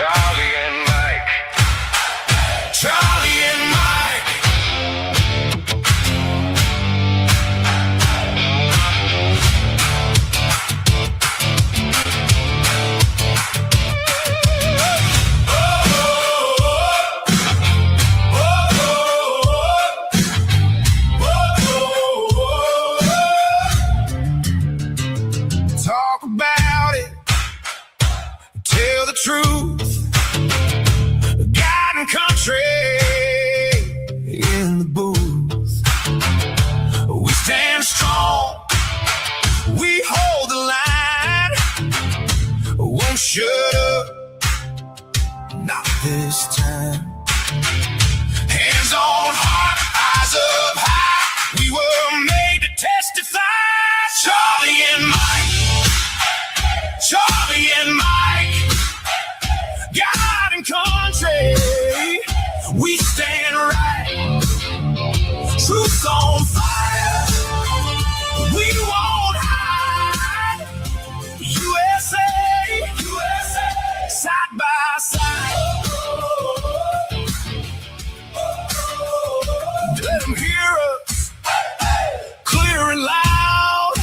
Charlie and Mike. Charlie and Mike. Talk about it. Tell the truth. God and country in the booth. We stand strong. We hold the line. Won't shut up. Not this time. Hands on heart, eyes up high. We were made to testify. Charlie and Mike. Charlie and Mike. God and country, we stand right. Truth on fire, we won't hide. USA, USA, side by side. Let them hear us, clear and loud.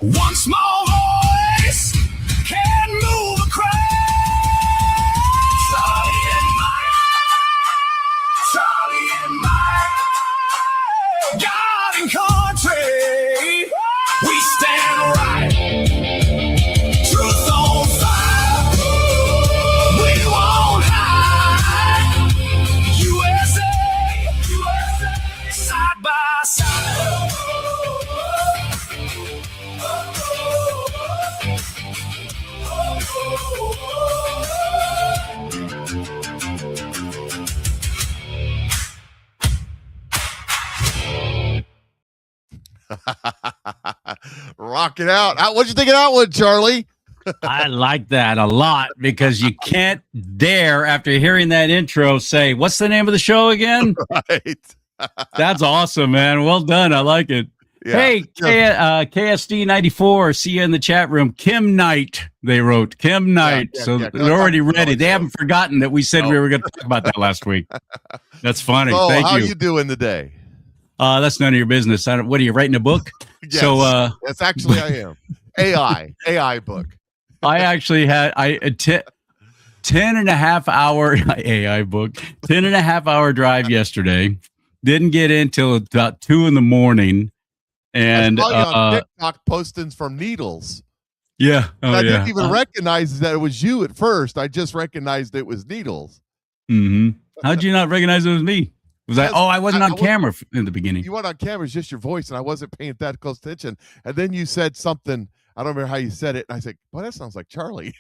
One small voice can move a crowd. Charlie and Mike, God and country, we stand right. Truth on fire, we won't hide. USA, USA, side by side. Rock it out. What'd you think of that one, Charlie? I like that a lot because you can't dare, after hearing that intro, say, what's the name of the show again? Right. That's awesome, man. Well done. I like it. Yeah. Hey, KSD94, see you in the chat room. Kim Knight, they wrote. Kim Knight. Yeah. They're already ready. They haven't forgotten that we said we were going to talk about that last week. That's funny. So, Thank how you. you doing today? That's none of your business. What are you writing a book? Yes. So, yes, actually, I am. AI book. I actually had 10 and a half hour AI book, 10 and a half hour drive yesterday. Didn't get in till about 2 a.m. And I saw you on TikTok postings from Needles. yeah. I didn't even recognize that it was you at first. I just recognized it was Needles. Mm-hmm. How'd you not recognize it was me? Was I wasn't on camera in the beginning. You weren't on camera, it's just your voice, and I wasn't paying that close attention. And then you said something, I don't remember how you said it, and I said, well, that sounds like Charlie.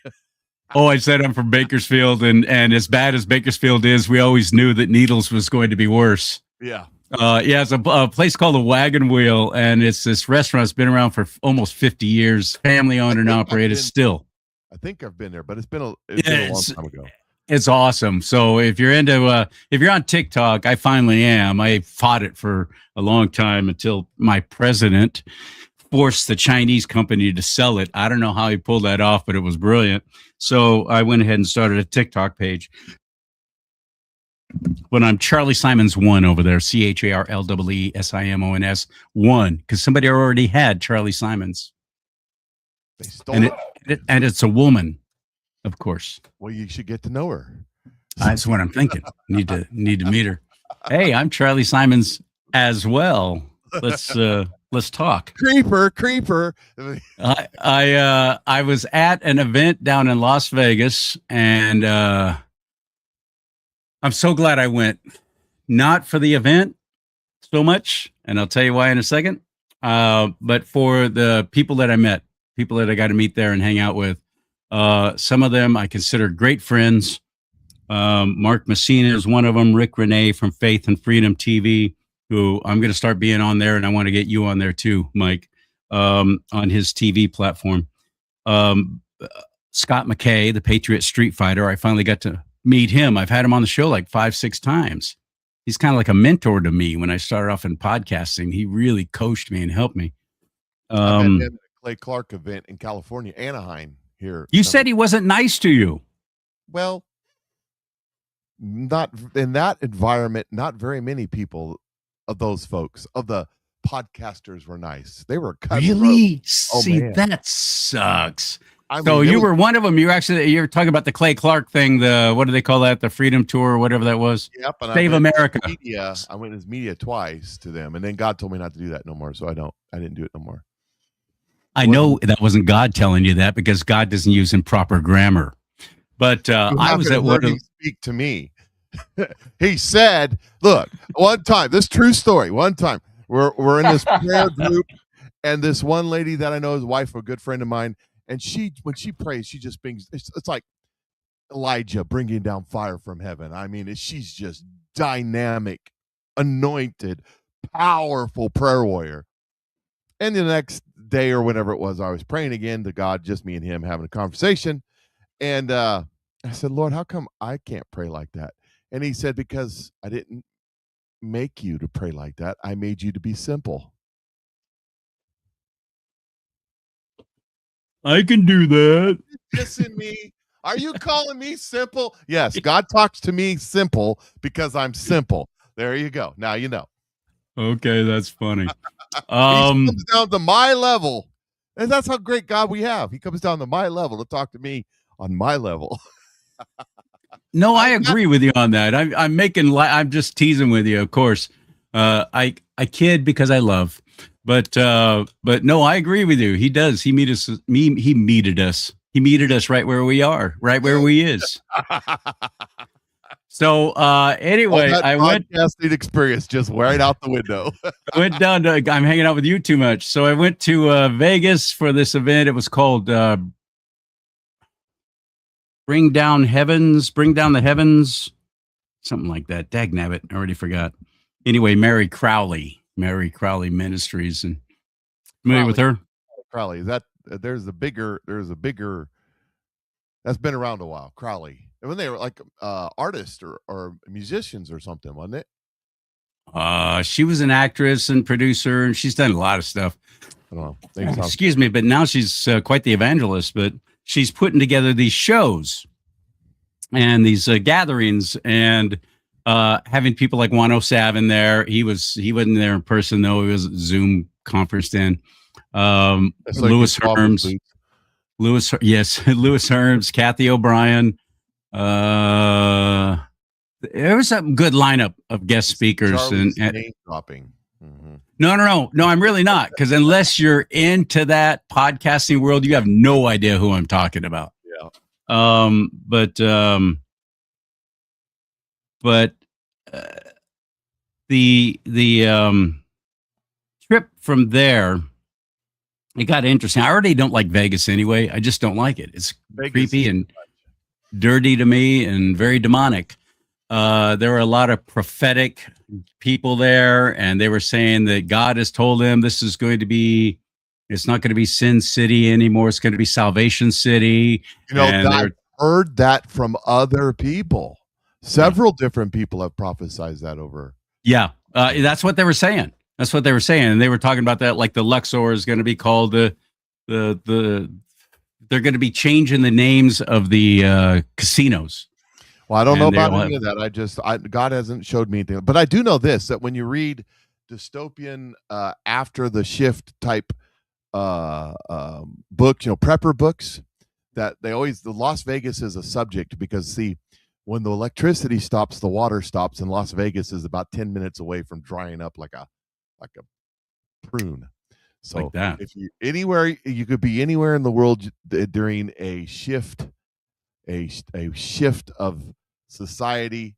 Oh, I said I'm from Bakersfield, and as bad as Bakersfield is, we always knew that Needles was going to be worse. Yeah. It's a place called the Wagon Wheel, and it's this restaurant that's been around for almost 50 years, family owned and operated still. I think I've been there, but it's been a long time ago. It's awesome. So if you're on TikTok, I finally am. I fought it for a long time until my president forced the Chinese company to sell it. I don't know how he pulled that off, but it was brilliant. So I went ahead and started a TikTok page. But I'm Charlie Simons 1 over there, CharlleSimons 1, because somebody already had Charlie Simons. They stole it. And it's a woman, of course. Well, you should get to know her. That's what I'm thinking. Need to meet her. Hey, I'm Charlie Simons as well. Let's talk. Creeper. I was at an event down in Las Vegas, and I'm so glad I went. Not for the event so much, and I'll tell you why in a second. But for the people that I met, people that I got to meet there and hang out with. Some of them I consider great friends. Mark Messina is one of them. Rick Renee from Faith and Freedom TV, who I'm going to start being on there, and I want to get you on there too, Mike, on his TV platform. Scott McKay, the Patriot Street Fighter. I finally got to meet him. I've had him on the show like 5-6 times. He's kind of like a mentor to me when I started off in podcasting. He really coached me and helped me. I met him at a Clay Clark event in California, Anaheim. Here, you said he wasn't nice to you. Well, not in that environment. Not very many people of those folks of the podcasters were nice. They were cutthroat. Really? Oh See, man, that sucks. I So mean, it you was, were one of them. You're talking about the Clay Clark thing. The what do they call that? The Freedom Tour or whatever that was. yep. And Save I went America. to media. I went as media twice to them, and then God told me not to do that no more. So I didn't do it no more. I know that wasn't God telling you that because God doesn't use improper grammar. But I was at one of speak to me. He said, "Look, one time, this true story. One time, we're in this prayer group, and this one lady that I know is wife of a good friend of mine, and when she prays, she just brings. It's like Elijah bringing down fire from heaven. I mean, she's just dynamic, anointed, powerful prayer warrior. And the next day or whenever it was, I was praying again to God, just me and him having a conversation, and I said, Lord, how come I can't pray like that? And he said, because I didn't make you to pray like that. I made you to be simple. I can do that. Dissing me. Are you calling me simple? Yes, God talks to me simple because I'm simple. There you go. Now you know. Okay, that's funny. He comes down to my level. And that's how great God we have. He comes down to my level to talk to me on my level. No, I agree with you on that. I'm just teasing with you, of course. I kid because I love, but no, I agree with you. He does. He meted us. He meted us right where we are, right where we is. So anyway, that I went podcasting experience just right out the window. I went down to. I'm hanging out with you too much. So I went to Vegas for this event. It was called Bring Down the Heavens, something like that. Dagnabbit, I already forgot. Anyway, Mary Crowley Ministries, and familiar with her? Crowley, there's a bigger that's been around a while. Crowley, and when they were like artists or musicians or something, wasn't it? She was an actress and producer, and she's done a lot of stuff. I don't know. Excuse me, but now she's quite the evangelist. But she's putting together these shows and these gatherings, and having people like Juan Osav in there. He wasn't there in person though. He was Zoom conferenced in. Lewis Herms, Lewis Herms, Kathy O'Brien. There was a good lineup of guest speakers and name dropping. Mm-hmm. No, I'm really not, because unless you're into that podcasting world, you have no idea who I'm talking about. Yeah. But the trip from there, it got interesting. I already don't like Vegas anyway. I just don't like it. It's creepy and dirty to me and very demonic. There were a lot of prophetic people there, and they were saying that God has told them it's not going to be Sin City anymore. It's going to be Salvation City. I heard that from other people. Several different people have prophesied that over. Yeah, that's what they were saying. And they were talking about that, like the Luxor is going to be called they're going to be changing the names of the casinos. Well, I don't know about any of that. God hasn't showed me anything, but I do know this: that when you read dystopian after the shift type books, prepper books, that the Las Vegas is a subject because see, when the electricity stops, the water stops, and Las Vegas is about 10 minutes away from drying up like a prune. So like that. If you could be anywhere in the world during a shift of society.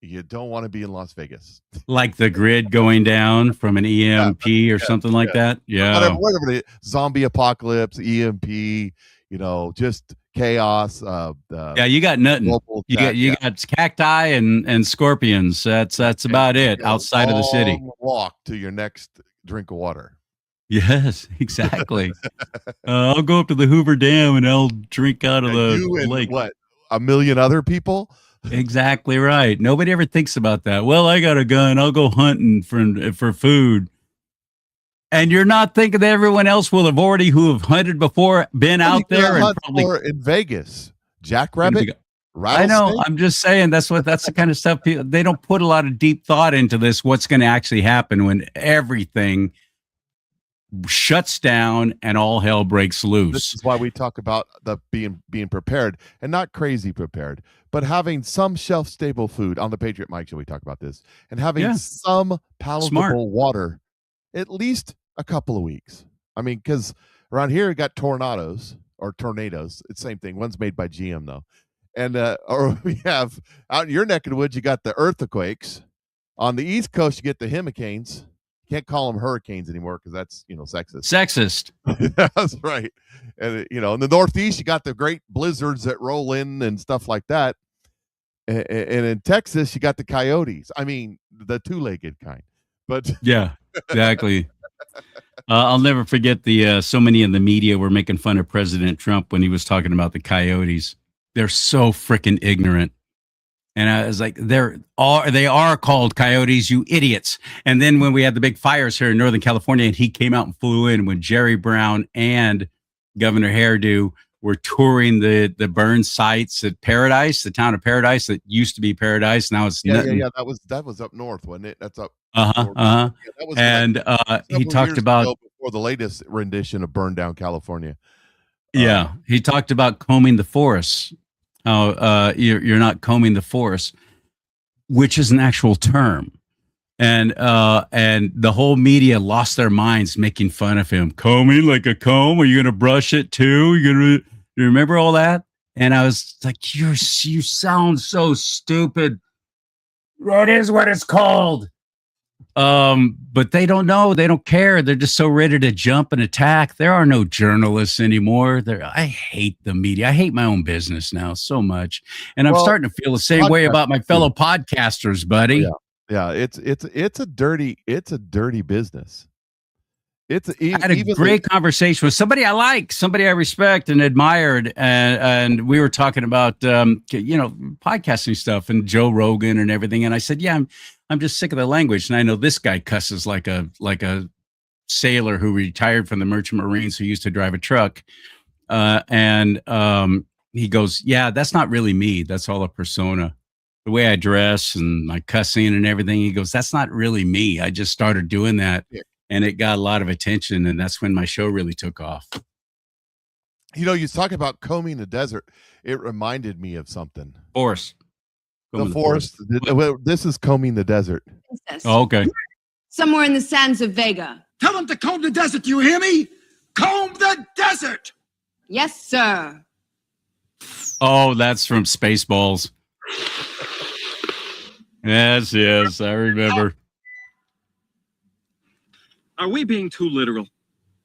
You don't want to be in Las Vegas. Like the grid going down from an EMP or something like that. Yeah. Whatever zombie apocalypse, EMP, just chaos. You got nothing. You got cacti and scorpions. That's about it outside of the city. Walk to your next drink of water. Yes, exactly. I'll go up to the Hoover Dam and I'll drink out of the lake. What? A million other people? Exactly right. Nobody ever thinks about that. Well, I got a gun. I'll go hunting for food. And you're not thinking that everyone else will have who have hunted before been out there and probably in Vegas. Jackrabbit? I know. I'm just saying that's the kind of stuff they don't put a lot of deep thought into this. What's going to actually happen when everything shuts down and all hell breaks loose? This is why we talk about the being prepared and not crazy prepared, but having some shelf-stable food. On the Patriot Mike Show, we talk about this, and having some palatable water at least a couple of weeks. I mean, because around here we got tornadoes. It's the same thing. One's made by GM though. And or we have out in your neck of the woods, you got the earthquakes. On the East Coast, you get the hurricanes. Can't call them hurricanes anymore because that's sexist. That's right. And in the Northeast, you got the great blizzards that roll in and stuff like that. And in Texas, you got the coyotes. I mean, the two-legged kind. But yeah, exactly. I'll never forget so many in the media were making fun of President Trump when he was talking about the coyotes. They're so freaking ignorant. And I was like, they are called coyotes, you idiots. And then when we had the big fires here in Northern California and he came out and flew in when Jerry Brown and Governor Hairdo were touring the burn sites at Paradise, the town of Paradise that used to be Paradise. Now it's nothing. Yeah. That was up north, wasn't it? That's up. Yeah, and he talked about before the latest rendition of Burn Down California. Yeah, he talked about combing the forests. How you're not combing the forest, which is an actual term, and the whole media lost their minds making fun of him. Combing like a comb? Are you gonna brush it too? You remember all that? And I was like, you sound so stupid. That is what it's called. But they don't know. They don't care. They're just so ready to jump and attack. There are no journalists anymore. I hate the media. I hate my own business now so much. And I'm starting to feel the same way about my fellow podcasters, buddy. Yeah. It's a dirty business. I had a great conversation with somebody I like, somebody I respect and admired. And we were talking about, podcasting stuff and Joe Rogan and everything. And I said, yeah, I'm just sick of the language. And I know this guy cusses like a sailor who retired from the Merchant Marines who used to drive a truck. And he goes, yeah, that's not really me. That's all a persona. The way I dress and my cussing and everything. He goes, that's not really me. I just started doing that. Yeah. And it got a lot of attention. And that's when my show really took off. You talk about combing the desert. It reminded me of something. Forest. The forest. This is combing the desert. Oh, okay. Somewhere in the sands of Vega. Tell them to comb the desert. Do you hear me? Comb the desert. Yes, sir. Oh, that's from Spaceballs. Yes, I remember. Are we being too literal?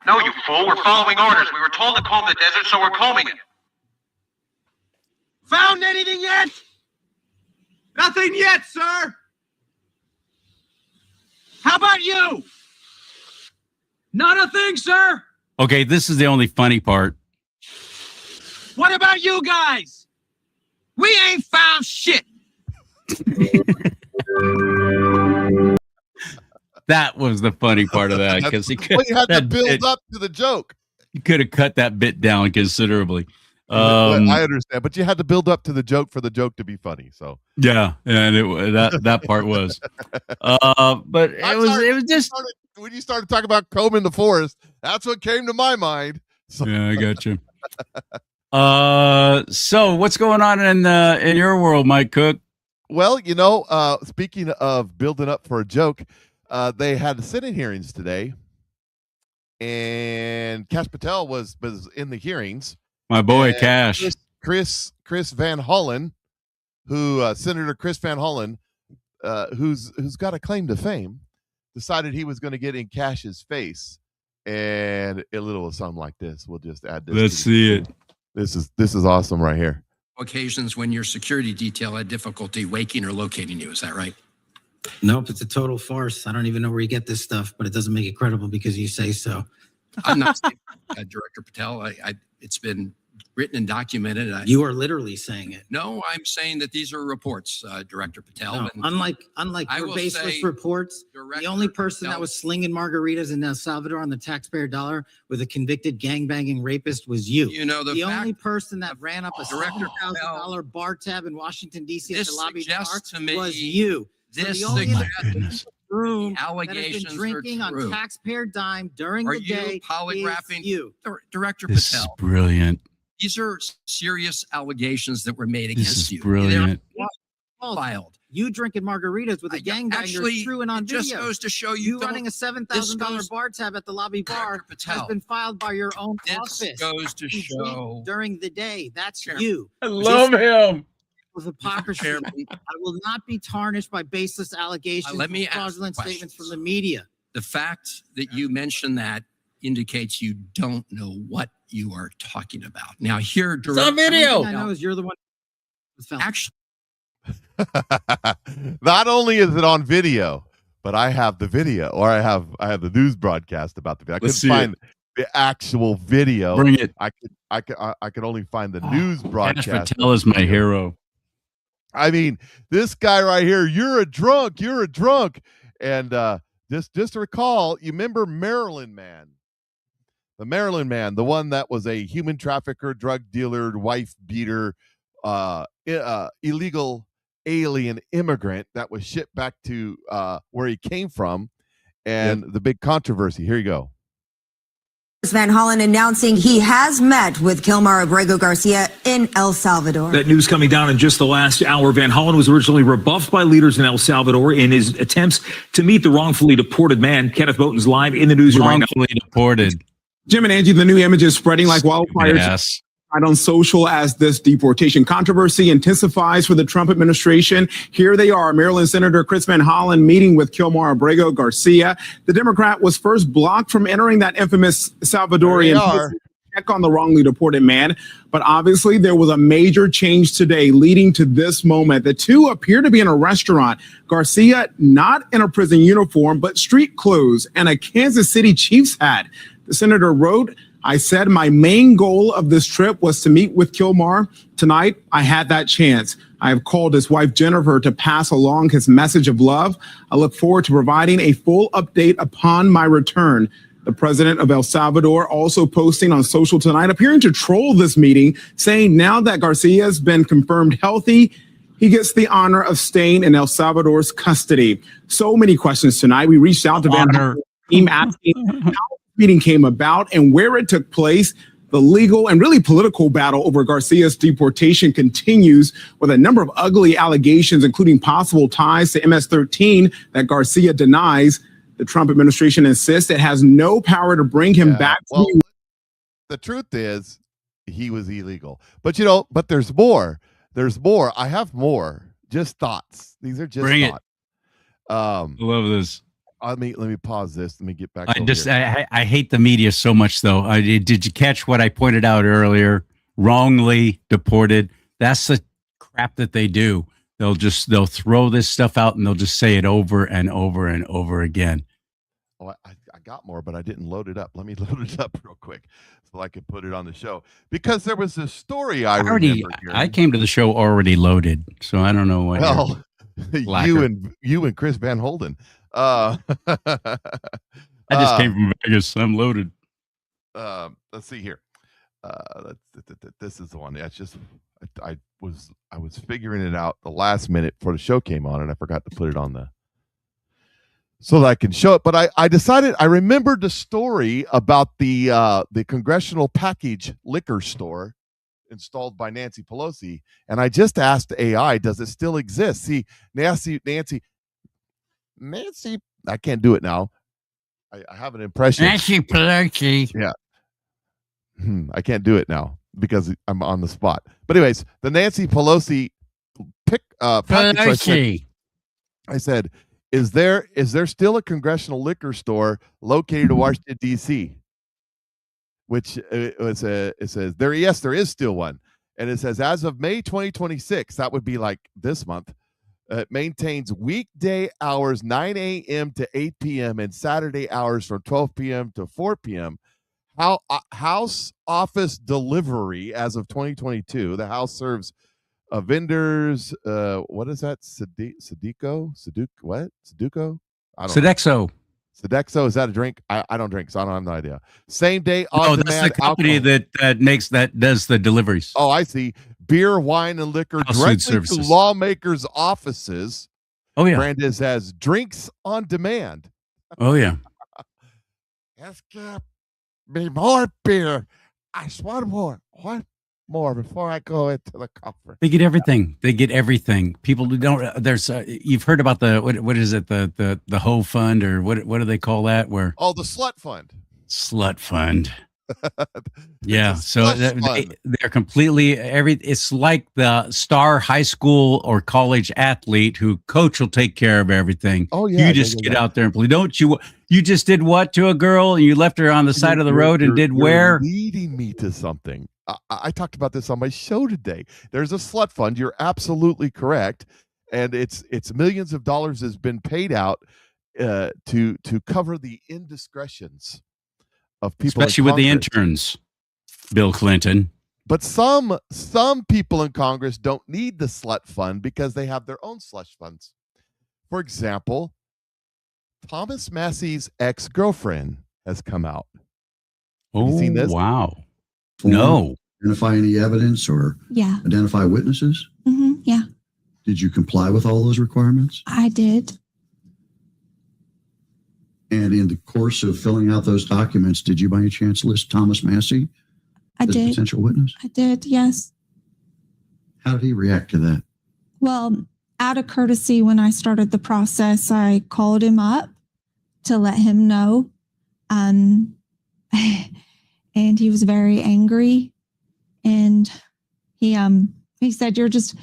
No, you fool. We're following orders. We were told to comb the desert, so we're combing it. Found anything yet? Nothing yet, sir. How about you? Not a thing, sir. Okay, this is the only funny part. What about you guys? We ain't found shit. That was the funny part of that because he could. Well, you had to build up to the joke. You could have cut that bit down considerably. I understand, but you had to build up to the joke for the joke to be funny. So yeah, and that part was. But it was just when you started talking about combing the forest, that's what came to my mind. So. Yeah, I got you. So what's going on in your world, Mike Cook? Well, speaking of building up for a joke, they had Senate hearings today, and Kash Patel was in the hearings. My boy Cash, Chris Van Hollen, Senator Chris Van Hollen, who's got a claim to fame, decided he was going to get in Cash's face, and a little something like this. We'll just add this. Let's see it. This is awesome right here. Occasions when your security detail had difficulty waking or locating you. Is that right? Nope, it's a total farce. I don't even know where you get this stuff, but it doesn't make it credible because you say so. I'm not saying, Director Patel. It's been written and documented. You are literally saying it. No, I'm saying that these are reports, Director Patel. No, and unlike I your will baseless say, reports, the Director only person Patel- that was slinging margaritas in El Salvador on the taxpayer dollar with a convicted gangbanging rapist was you. You know, The only person that ran up a Director $7,000 bar tab in Washington, D.C. at This the lobby bar suggests to me was you. So this the only suggests individual room the that has allegations been drinking are on true. taxpayer dime during Are the you day polygraphing is you. Director This is Patel? brilliant. These are serious allegations that were made This against is you. brilliant. False. Filed. You drinking margaritas with a gangbanger Actually, is true and on it just video. goes to show You don't- running a this $7,000 goes- bar tab at the lobby bar Director Patel, has been filed by your own this office. goes to You drink show during the day. That's Chairman. you. I love him. With hypocrisy. Chairman. I will not be tarnished by baseless allegations Let me and ask fraudulent statements questions. from the media. the fact that you mentioned that indicates you don't know what you are talking about. Now, here, It's on video. I know is you're the one. Actually, Not only is it on video, but I have the video, or I have the news broadcast about the video. I Let's couldn't see find the actual video. Bring it. I could only find the news broadcast. Ash Patel is my hero. I mean, this guy right here, you're a drunk. And just to recall, you remember Maryland Man. The Maryland Man, the one that was a human trafficker, drug dealer, wife beater, illegal alien immigrant that was shipped back to where he came from, and the big controversy. Here you go. Van Hollen announcing he has met with Kilmar Abrego Garcia in El Salvador. That news coming down in just the last hour. Van Hollen was originally rebuffed by leaders in El Salvador in his attempts to meet the wrongfully deported man. Kenneth Bowton's live in the newsroom right now. Wrongfully deported. Jim and Angie, the new image is spreading like wildfire. Yes. On social as this deportation controversy intensifies for the Trump administration. Here they are, Maryland Senator Chris Van Hollen meeting with Kilmar Abrego Garcia. The Democrat was first blocked from entering that infamous Salvadorian check on the wrongly deported man. But obviously there was a major change today leading to this moment. The two appear to be in a restaurant. Garcia not in a prison uniform, but street clothes and a Kansas City Chiefs hat. The senator wrote, I said my main goal of this trip was to meet with Kilmar. Tonight, I had that chance. I have called his wife, Jennifer, to pass along his message of love. I look forward to providing a full update upon my return. The president of El Salvador also posting on social tonight, appearing to troll this meeting, saying now that Garcia has been confirmed healthy, he gets the honor of staying in El Salvador's custody. So many questions tonight. We reached out to Van Hollen's team asking how meeting came about and where it took place. The legal and really political battle over Garcia's deportation continues with a number of ugly allegations, including possible ties to MS-13 that Garcia denies. The Trump administration insists it has no power to bring him back. Well, the truth is he was illegal. But but there's more. There's more. I have more. Just thoughts. These are just Bring thoughts. I love this. Let me pause this. Let me get back. I hate the media so much, though. Did you catch what I pointed out earlier? Wrongly deported. That's the crap that they do. They'll throw this stuff out and they'll just say it over and over and over again. Oh, I got more, but I didn't load it up. Let me load it up real quick so I can put it on the show, because there was a story I came to the show already loaded, so I don't know what. Well, you and Chris Van Holden. I just came from Vegas. I'm loaded. Let's see here. This is the one. That's just I was figuring it out the last minute before the show came on, and I forgot to put it on so that I can show it. But I decided I remembered the story about the congressional package liquor store installed by Nancy Pelosi, and I just asked AI, does it still exist? See, Nancy, I can't do it now. I have an impression. Nancy Pelosi. Yeah. I can't do it now because I'm on the spot. But anyways, the Nancy Pelosi package. I said, is there still a congressional liquor store located in Washington, D.C.? Which it says there. Yes, there is still one, and it says as of May 2026, that would be like this month. It maintains weekday hours 9 a.m. to 8 p.m. and Saturday hours from 12 p.m. to 4 p.m. House office delivery as of 2022. The House serves vendors. What is that? Sudoku? What? Sudoku? I don't know. Sodexo. Sodexo, is that a drink? I don't drink, so I don't have no idea. Same day on Oh, demand. that's the company alcohol. that does the deliveries. Oh, I see. Beer, wine, and liquor House food directly to services. lawmakers' offices. Oh yeah. Brandis has drinks on demand. Oh yeah. Let's get me more beer. I just want more. What more before I go into the conference? They get everything. They get everything. People who don't. There's. You've heard about the what is it? The hoe fund, or what do they call that? Where Oh, the slut fund. slut fund. Yeah. It's a So slush fund. they're completely It's like the star high school or college athlete who coach will take care of everything. Oh, yeah, You just yeah, get out there and play. Don't you? You just did what to a girl and you left her on the side of the road and did You're where? leading me to something. I talked about this on my show today. There's a slut fund. You're absolutely correct, and it's millions of dollars has been paid out to cover the indiscretions of people, Especially in with the Congress. interns, Bill Clinton. But some people in Congress don't need the slut fund because they have their own slush funds. For example, Thomas Massey's ex-girlfriend has come out. Have you seen this? Wow. No. Identify any evidence or Yeah. identify witnesses? Yeah, Did you comply with all those requirements? I did. And in the course of filling out those documents, did you by any chance list Thomas Massey I as a did. potential witness? I did, yes. How did he react to that? Well, out of courtesy, when I started the process, I called him up to let him know. And he was very angry. And he said, you're just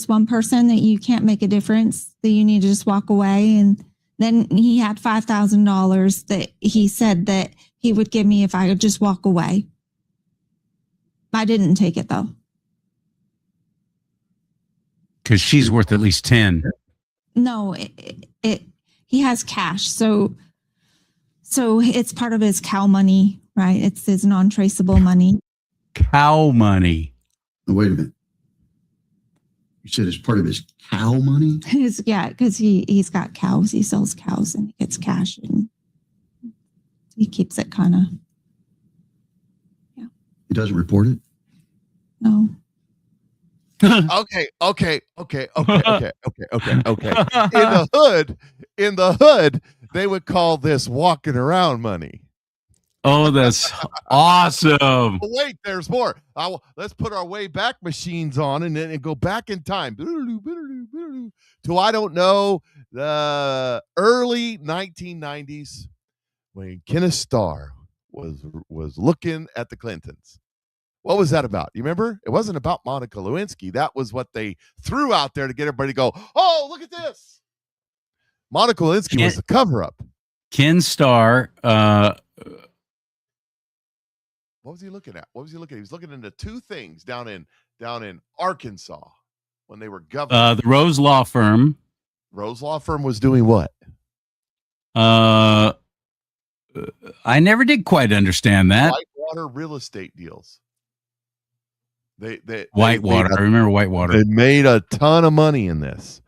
one person, that you can't make a difference, that you need to just walk away. And then he had $5,000 that he said that he would give me if I would just walk away. I didn't take it though. Because she's worth at least 10. No, he has cash. So it's part of his cow money, right? It's his non-traceable money. Cow money. Oh, wait a minute. You said it's part of his cow money? Yeah, because he's got cows. He sells cows and he gets cash and he keeps it kind of. Yeah. He doesn't report it? No. Okay. In the hood, they would call this walking around money. Oh, that's awesome. But wait, there's more. Let's put our way back machines on and go back in time to, I don't know, the early 1990s when Kenneth Starr was looking at the Clintons. What was that about? You remember? It wasn't about Monica Lewinsky. That was what they threw out there to get everybody to go, oh, look at this. Monica Lewinsky was the cover-up. Ken Starr. What was he looking at? He was looking into two things down in Arkansas when they were governor. The Rose Law Firm. Rose Law Firm was doing what? I never did quite understand that. Whitewater real estate deals. Whitewater. I remember Whitewater. They made a ton of money in this.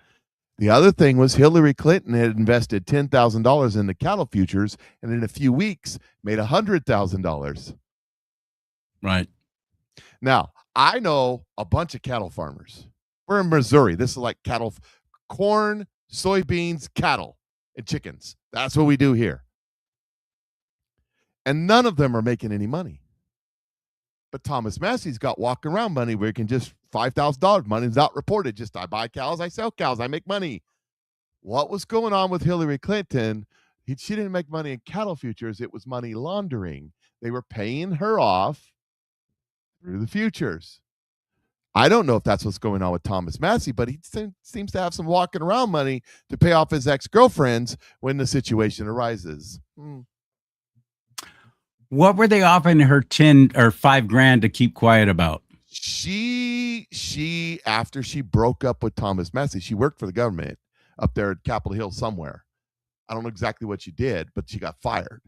The other thing was Hillary Clinton had invested $10,000 in the cattle futures, and in a few weeks made $100,000. Right. Now, I know a bunch of cattle farmers. We're in Missouri. This is like cattle, corn, soybeans, cattle, and chickens. That's what we do here. And none of them are making any money. But Thomas Massey's got walking around money where he can just $5,000. Money's not reported. Just I buy cows, I sell cows, I make money. What was going on with Hillary Clinton? She didn't make money in cattle futures. It was money laundering. They were paying her off through the futures. I don't know if that's what's going on with Thomas Massey, but he seems to have some walking around money to pay off his ex-girlfriends when the situation arises. What were they offering her 10 or $5,000 to keep quiet about? She after she broke up with Thomas Massey, she worked for the government up there at Capitol Hill somewhere. I don't know exactly what she did, but she got fired.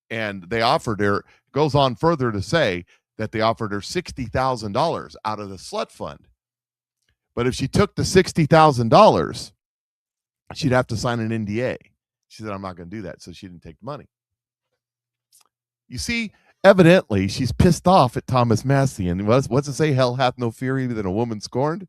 And they offered her, goes on further to say that they offered her $60,000 out of the slut fund. But if she took the $60,000, she'd have to sign an NDA. She said, I'm not going to do that. So she didn't take the money. You see, evidently, she's pissed off at Thomas Massey. And what's it say? Hell hath no fury than a woman scorned.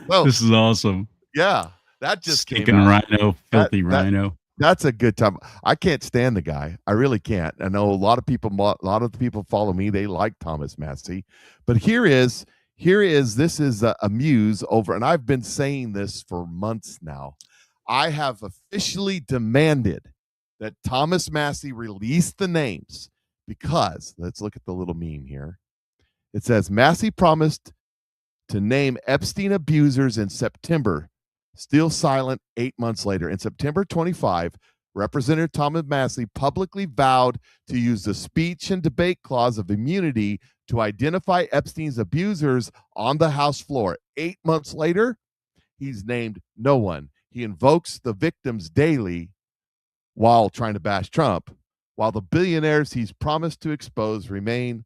Well, this is awesome. Yeah, that just Stinking came out. Rhino, filthy rhino. That's a good time. I can't stand the guy. I really can't. I know a lot of the people follow me. They like Thomas Massey, but this is a muse over, and I've been saying this for months now. I have officially demanded that Thomas Massey release the names because let's look at the little meme here. It says Massey promised to name Epstein abusers in September, still silent 8 months later. In September 25, Representative Thomas Massey publicly vowed to use the speech and debate clause of immunity to identify Epstein's abusers on the House floor. 8 months later, he's named no one. He invokes the victims daily while trying to bash Trump, while the billionaires he's promised to expose remained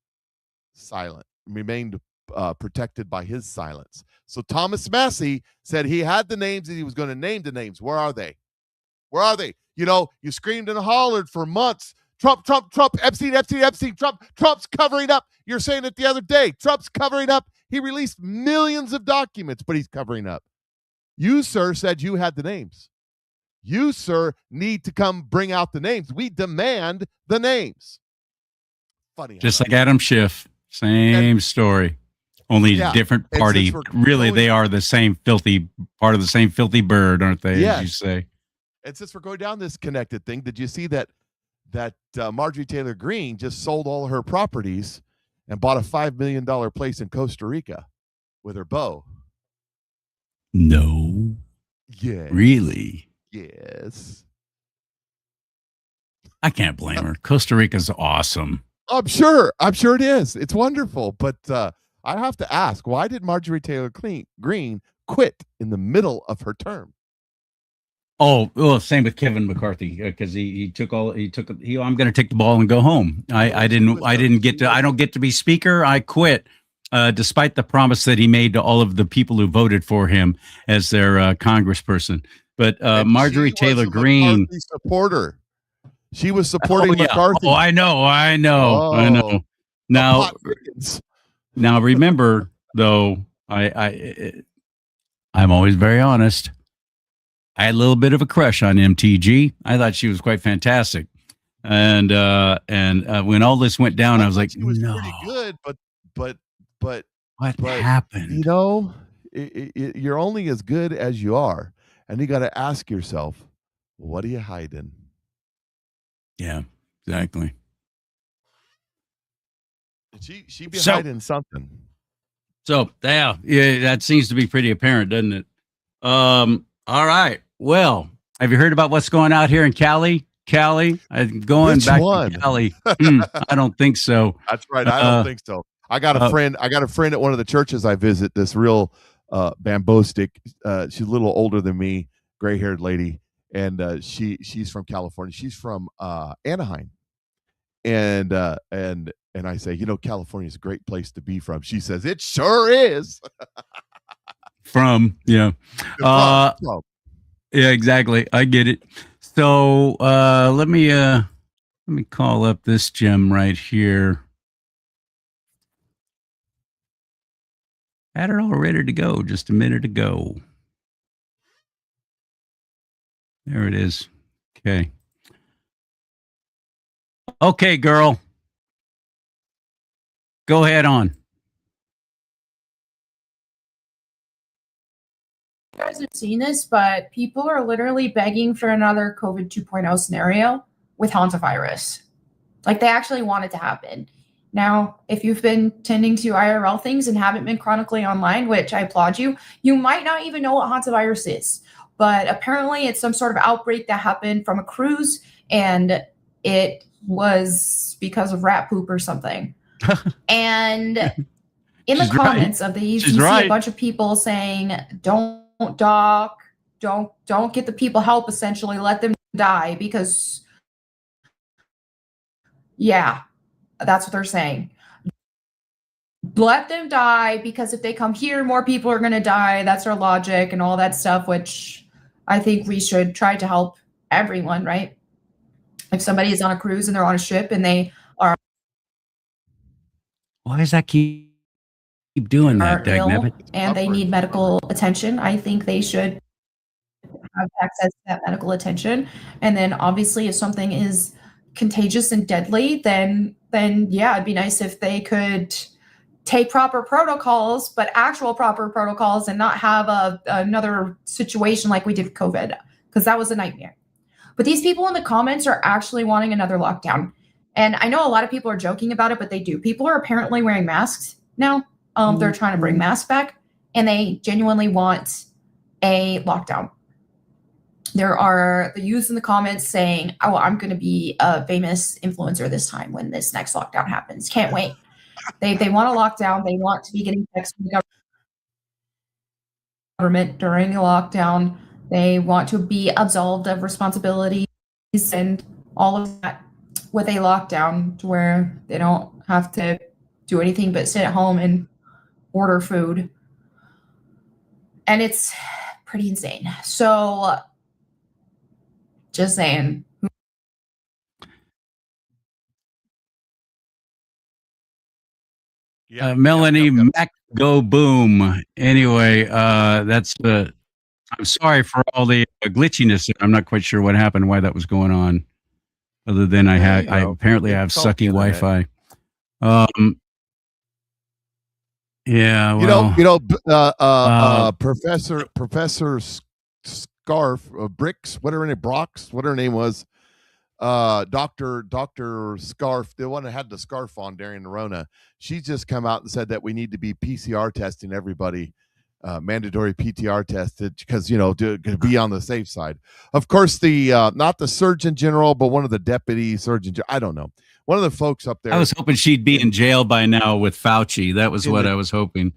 protected by his silence. So Thomas Massey said he had the names and he was going to name the names. Where are they? Where are they? You know, you screamed and hollered for months. Trump, Trump, Trump, Epstein, Epstein, Epstein, Trump, Trump's covering up. You're saying it the other day. Trump's covering up. He released millions of documents, but he's covering up. You, sir, said you had the names. You, sir, need to come bring out the names. We demand the names. Funny. Just like Adam Schiff. Same story. Only different party. Really, they are the same filthy part of the same filthy bird, aren't they? Yes. As you say. And since we're going down this connected thing, did you see that Marjorie Taylor Greene just sold all her properties and bought a $5 million place in Costa Rica with her beau? No. Yeah. Really? Yes. I can't blame her. Costa Rica's awesome. I'm sure it is. It's wonderful. But I have to ask, why did Marjorie Taylor Greene quit in the middle of her term? Oh, well, same with Kevin McCarthy because I'm going to take the ball and go home. I don't get to be speaker. I quit, despite the promise that he made to all of the people who voted for him as their congressperson. But Marjorie Taylor Greene, supporter. She was supporting McCarthy. Oh, I know. Now remember though, I'm always very honest. I had a little bit of a crush on MTG. I thought she was quite fantastic, and when all this went down, I was like, she was no, pretty good, but what happened? You know, you're only as good as you are, and you got to ask yourself, what are you hiding? Yeah, exactly. She be hiding something. So yeah, that seems to be pretty apparent, doesn't it? All right. Well, have you heard about what's going out here in Cali? Going Which back one? to Cali. I don't think so. That's right. I don't think so. I got a friend at one of the churches I visit, this real bambostic. She's a little older than me, gray-haired lady, and she's from California. She's from Anaheim. And I say, you know, California is a great place to be from. She says, it sure is. Yeah, exactly. I get it. So let me call up this gem right here. Had it all ready to go just a minute ago. There it is. Okay, girl. Go ahead on. You guys have seen this, but people are literally begging for another COVID 2.0 scenario with hantavirus. Like they actually want it to happen. Now, if you've been tending to IRL things and haven't been chronically online, which I applaud you, you might not even know what hantavirus is. But apparently it's some sort of outbreak that happened from a cruise, and it was because of rat poop or something. And in the comments of these, you see a bunch of people saying, don't dock, don't get the people help, essentially. Let them die because, yeah, that's what they're saying. Let them die because if they come here, more people are going to die. That's our logic and all that stuff, which I think we should try to help everyone, right? If somebody is on a cruise and they're on a ship and they are Why does that keep doing that, ill dagnabbit? and they need medical attention, I think they should have access to that medical attention. And then obviously if something is contagious and deadly, then yeah, it'd be nice if they could take proper protocols, but actual proper protocols, and not have another situation like we did with COVID, because that was a nightmare. But these people in the comments are actually wanting another lockdown. And I know a lot of people are joking about it, but they do. People are apparently wearing masks now. They're trying to bring masks back, and they genuinely want a lockdown. There are the youths in the comments saying, oh, I'm going to be a famous influencer this time when this next lockdown happens. Can't wait. They want a lockdown. They want to be getting texts from the government during the lockdown. They want to be absolved of responsibilities and all of that with a lockdown, to where they don't have to do anything but sit at home and order food. And it's pretty insane. So just saying. Melanie Mac go boom. Anyway, that's I'm sorry for all the glitchiness. I'm not quite sure what happened, why that was going on, other than I apparently have sucky Wi-Fi. Yeah, well, Professor Scarf, Bricks, whatever her name, Brox, what her name was, Dr. Scarf, the one that had the scarf on during the Rona, she's just come out and said that we need to be PCR testing everybody, mandatory PTR tested, because, to be on the safe side. Of course, the not the Surgeon General, but one of the deputy surgeon, I don't know, one of the folks up there. I was hoping she'd be in jail by now with Fauci. That was what I was hoping.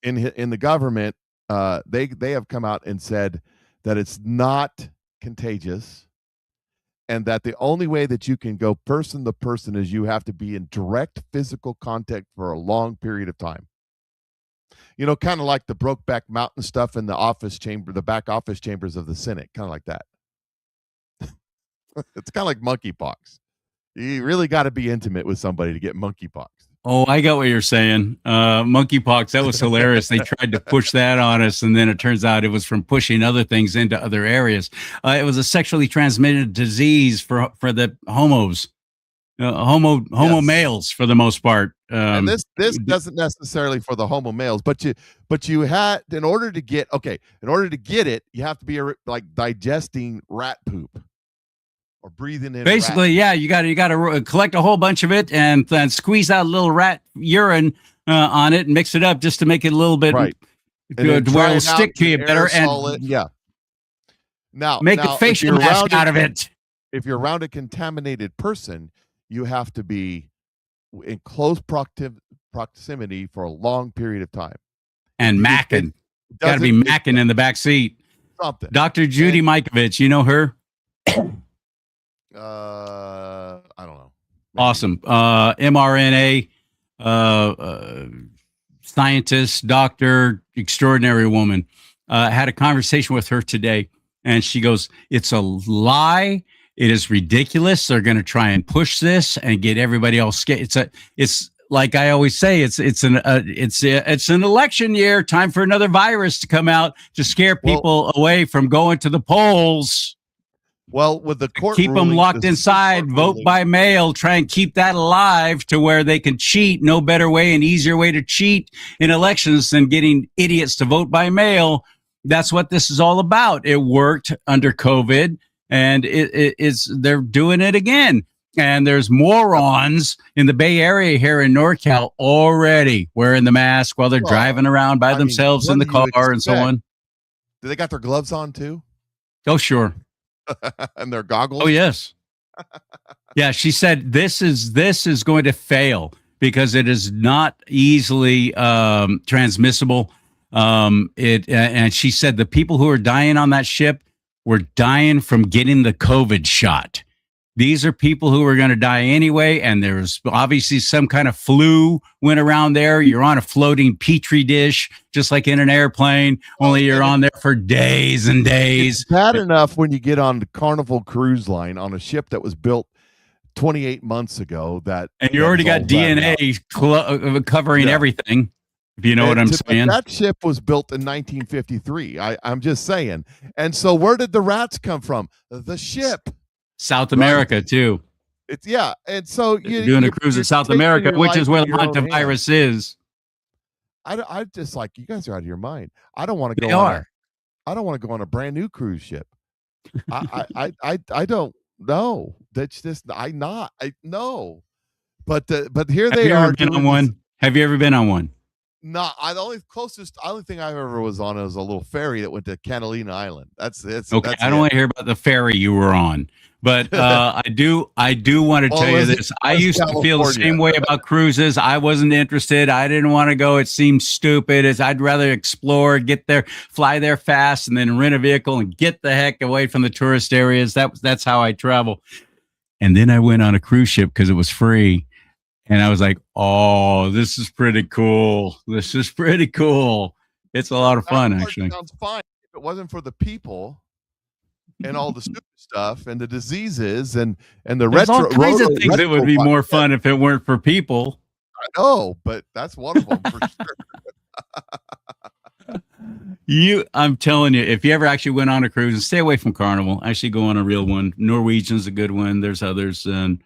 In the government, they have come out and said that it's not contagious, and that the only way that you can go person to person is you have to be in direct physical contact for a long period of time. Kind of like the Brokeback Mountain stuff in the office chamber, the back office chambers of the Senate, kind of like that. It's kind of like monkeypox. You really got to be intimate with somebody to get monkeypox. Oh, I got what you're saying. Monkeypox, that was hilarious. They tried to push that on us, and then it turns out it was from pushing other things into other areas. It was a sexually transmitted disease for the homos, homo males for the most part. And this doesn't necessarily for the homo males, but you had, in order to get it, you have to be like digesting rat poop. Or breathing in basically rat. Yeah, you got to collect a whole bunch of it and then squeeze out a little rat urine on it and mix it up just to make it a little bit right, to where it'll stick to you better, and now make a facial mask out of it. If you're around a contaminated person, you have to be in close proximity for a long period of time, and macking. Got to be macking in the back seat. Something. Dr. Judy Mikovits, you know her? I don't know. Maybe. Awesome. mRNA scientist, doctor, extraordinary woman. Had a conversation with her today, and she goes, "It's a lie. It is ridiculous. They're going to try and push this and get everybody else scared. It's like I always say, it's an election year. Time for another virus to come out to scare people away from going to the polls." Well, with the court keep them locked inside, vote by mail, try and keep that alive to where they can cheat. No better way and easier way to cheat in elections than getting idiots to vote by mail. That's what this is all about. It worked under COVID, and they're doing it again. And there's morons in the Bay Area here in NorCal already wearing the mask while they're driving around by themselves in the car and so on. Do they got their gloves on too? Oh, sure. And their goggles. Oh, yes. Yeah, she said this is going to fail because it is not easily transmissible. And she said the people who are dying on that ship were dying from getting the COVID shot. These are people who are going to die anyway, and there's obviously some kind of flu went around there. You're on a floating petri dish, just like in an airplane, only you're on there for days and days. It's bad enough when you get on the Carnival Cruise Line on a ship that was built 28 months ago. And you already got DNA covering everything, if you know what I'm saying. That ship was built in 1953. I'm just saying. And so where did the rats come from? The ship. South America too. It's and so you're doing a cruise in South America, which is where the hantavirus is. I just like, you guys are out of your mind. I don't want to go. I don't want to go on a brand new cruise ship. I don't know. That's just no. But here they are. Have you ever been on one? No, the only thing I ever was on was a little ferry that went to Catalina Island. That's okay. I don't want to hear about the ferry you were on, but I do want to tell you this. I used to feel the same way about cruises. I wasn't interested. I didn't want to go. It seemed stupid. I'd rather explore, get there, fly there fast, and then rent a vehicle and get the heck away from the tourist areas. That's how I travel. And then I went on a cruise ship because it was free. And I was like, oh, this is pretty cool. This is pretty cool. It's a lot of fun, actually. Sounds fine. If it wasn't for the people and all the stupid stuff and the diseases and the There's all kinds of things that would be more fun if it weren't for people. I know, but that's one of them for sure. I'm telling you, if you ever actually went on a cruise, and stay away from Carnival, actually go on a real one. Norwegian's a good one. There's others, and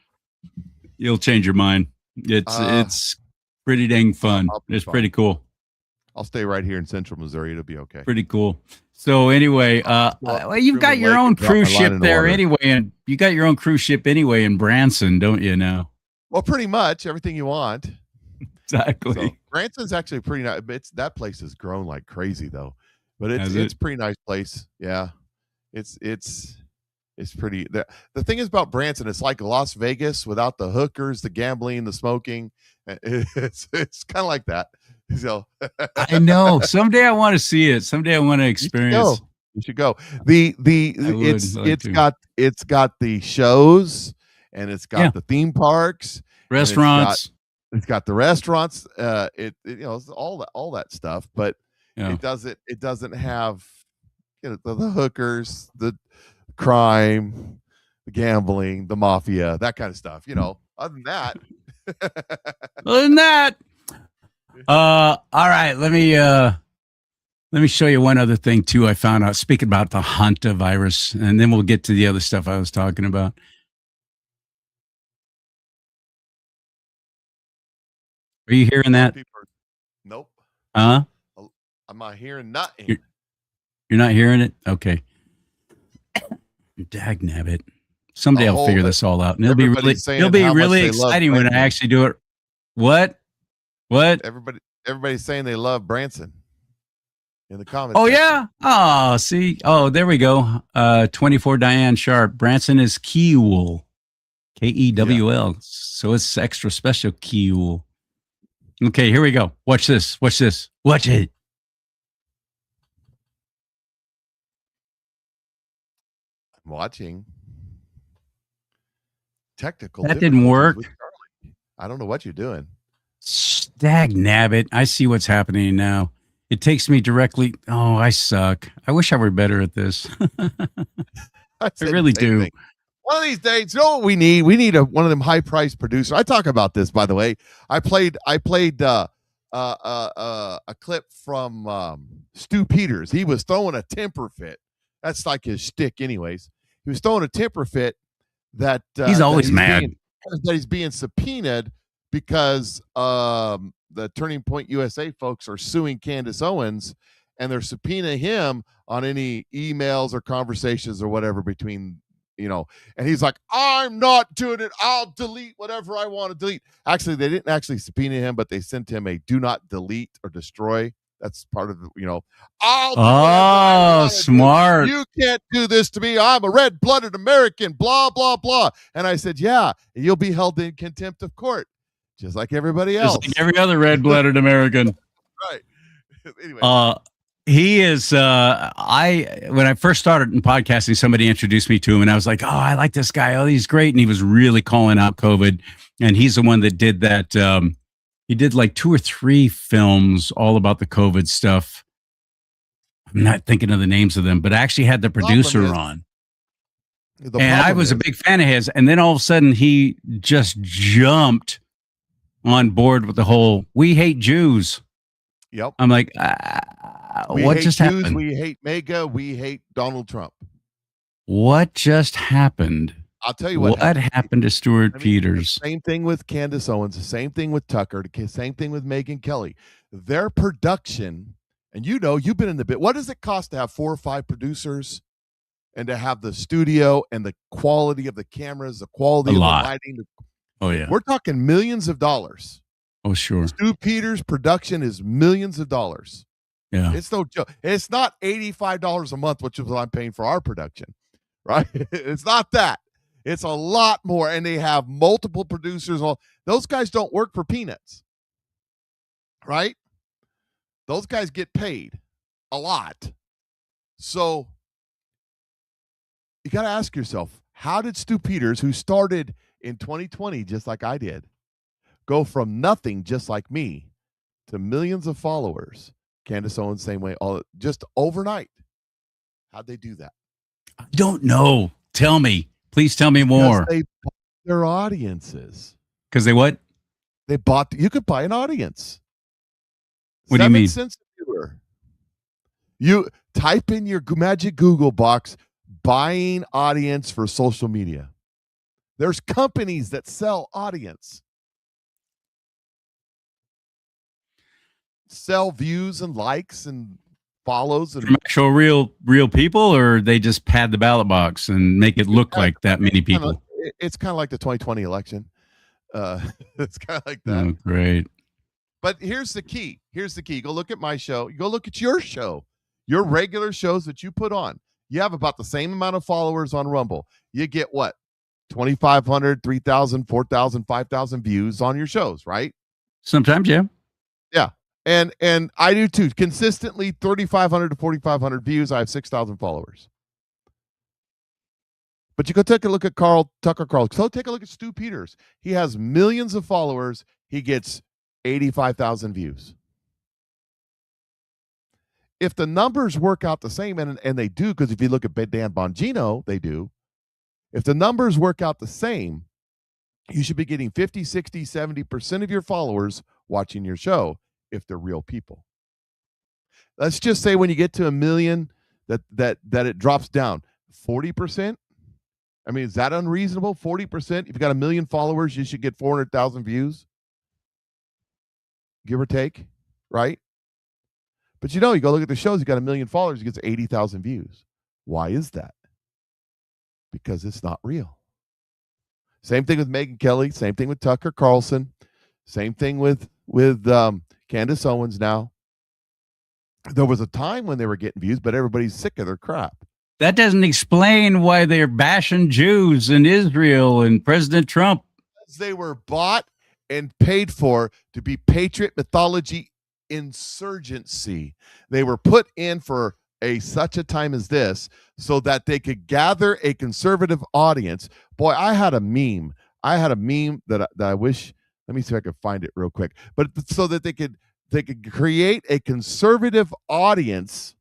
you'll change your mind. It's pretty dang fun. It's pretty cool. I'll stay right here in Central Missouri. It'll be okay. Pretty cool. So anyway, you've got your own cruise ship there anyway, and you got your own cruise ship anyway in Branson, don't you now? Well, pretty much everything you want. Exactly. So, Branson's actually pretty nice. That place has grown like crazy though, but it's a pretty nice place. Yeah, it's pretty. The thing is about Branson, it's like Las Vegas without the hookers, the gambling, the smoking. It's kind of like that. So I know. Someday I want to see it. Someday I want to experience. You should go. It's got the shows and it's got the theme parks, restaurants. It's got the restaurants. It's all that stuff, but it doesn't have the hookers, the crime, the gambling, the mafia, that kind of stuff. Other than that. All right, let me show you one other thing too. I found out, speaking about the hantavirus, and then we'll get to the other stuff I was talking about. Are you hearing that? Nope. I'm not hearing nothing. You're not hearing it? Okay. Dagnabbit. Someday I'll figure this all out. And it'll be really exciting when I actually do it. What? Everybody's saying they love Branson in the comments. Oh, yeah. Oh, see. Oh, there we go. 24 Diane Sharp. Branson is Kewl. Kewl. Yeah. So it's extra special Kewl. Okay, here we go. Watch this. Watch it. I'm watching. Technical. That didn't work. I don't know what you're doing. Dagnabbit. I see what's happening now. It takes me directly. Oh, I suck. I wish I were better at this. I really do. Thing. One of these days, you know what we need? We need one of them high-priced producers. I talk about this, by the way. I played a clip from Stu Peters. He was throwing a temper fit. That's like his shtick, anyways. He was throwing a temper fit that he's always mad that he's being subpoenaed because the Turning Point USA folks are suing Candace Owens, and they're subpoenaing him on any emails or conversations or whatever between. And he's like, I'm not doing it. I'll delete whatever I want to delete. Actually, they didn't actually subpoena him, but they sent him a do not delete or destroy. That's part of the, oh, smart. You can't do this to me. I'm a red-blooded American, blah, blah, blah. And I said, yeah, you'll be held in contempt of court, just like everybody else. Just like every other red-blooded American. Right. Anyway. He is when I first started in podcasting, somebody introduced me to him and I was like, oh, I like this guy. Oh, he's great. And he was really calling out COVID. And he's the one that did that. He did like 2 or 3 films all about the COVID stuff. I'm not thinking of the names of them, but I actually had the producer on. And I was a big fan of his. And then all of a sudden he just jumped on board with the whole, we hate Jews. Yep. I'm like, what just Jews, happened? We hate MAGA. We hate Donald Trump. What just happened? I'll tell you what happened to Stuart Peters. Same thing with Candace Owens. The same thing with Tucker. The same thing with Megyn Kelly. Their production, and you know, you've been in the bit. What does it cost to have 4 or 5 producers, and to have the studio and the quality of the cameras, the quality of the lighting? Oh yeah, we're talking millions of dollars. Oh sure. Stu Peters' production is millions of dollars. Yeah, it's no joke. It's not $85 a month, which is what I'm paying for our production, right? It's not that. It's a lot more, and they have multiple producers. Those guys don't work for peanuts, right? Those guys get paid a lot. So you got to ask yourself, how did Stu Peters, who started in 2020 just like I did, go from nothing just like me to millions of followers? Candace Owens, same way, just overnight. How'd they do that? I don't know. Tell me. Please tell me more. They bought their audiences. Because they what? They bought. You could buy an audience. What do you mean? 7 cents a viewer. You type in your magic Google box, buying audience for social media. There's companies that sell audience. Sell views and likes and follows and From actual real people, or they just pad the ballot box and make it look like that many people. It's kind of like the 2020 election. It's kind of like that. Oh, great. But here's the key. Go look at my show. You go look at your show. Your regular shows that you put on. You have about the same amount of followers on Rumble. You get what? 2,500, 3,000, 4,000, 5,000 views on your shows, right? Sometimes, yeah. Yeah. And I do too. Consistently 3,500 to 4,500 views. I have 6,000 followers. But you go take a look at Tucker Carlson. So take a look at Stu Peters. He has millions of followers. He gets 85,000 views. If the numbers work out the same, and they do, because if you look at Dan Bongino, they do. If the numbers work out the same, you should be getting 50, 60, 70% of your followers watching your show if they're real people. Let's just say when you get to 1 million that it drops down 40%. I mean, is that unreasonable? 40%. If you've got 1 million followers, you should get 400,000 views, give or take, right? But you go look at the shows, you got 1 million followers, you get 80,000 views. Why is that? Because it's not real. Same thing with Megyn Kelly, same thing with Tucker Carlson, same thing with Candace Owens now. There was a time when they were getting views, but everybody's sick of their crap. That doesn't explain why they're bashing Jews and Israel and President Trump. They were bought and paid for to be patriot mythology insurgency. They were put in for such a time as this so that they could gather a conservative audience. Boy, I had a meme that I wish, let me see if I can find it real quick. But so that they could create a conservative audience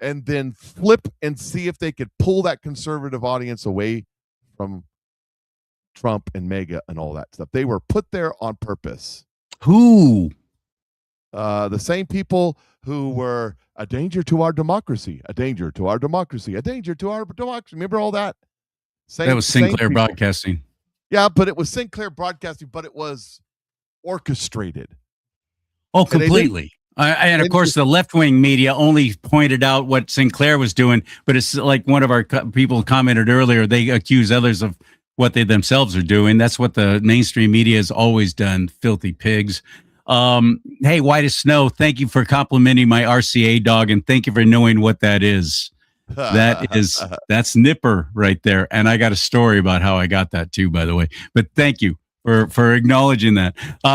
and then flip and see if they could pull that conservative audience away from Trump and MAGA and all that stuff. They were put there on purpose. Who? The same people who were a danger to our democracy, a danger to our democracy, a danger to our democracy. Remember all that? That was Sinclair Broadcasting. Yeah, but it was Sinclair Broadcasting, but it was orchestrated. Oh, completely. And of course, the left-wing media only pointed out what Sinclair was doing, but it's like one of our people commented earlier, they accuse others of what they themselves are doing. That's what the mainstream media has always done, filthy pigs. Hey, White as Snow, thank you for complimenting my RCA dog, and thank you for knowing what that is. That's Nipper right there. And I got a story about how I got that too, by the way. But thank you for acknowledging that.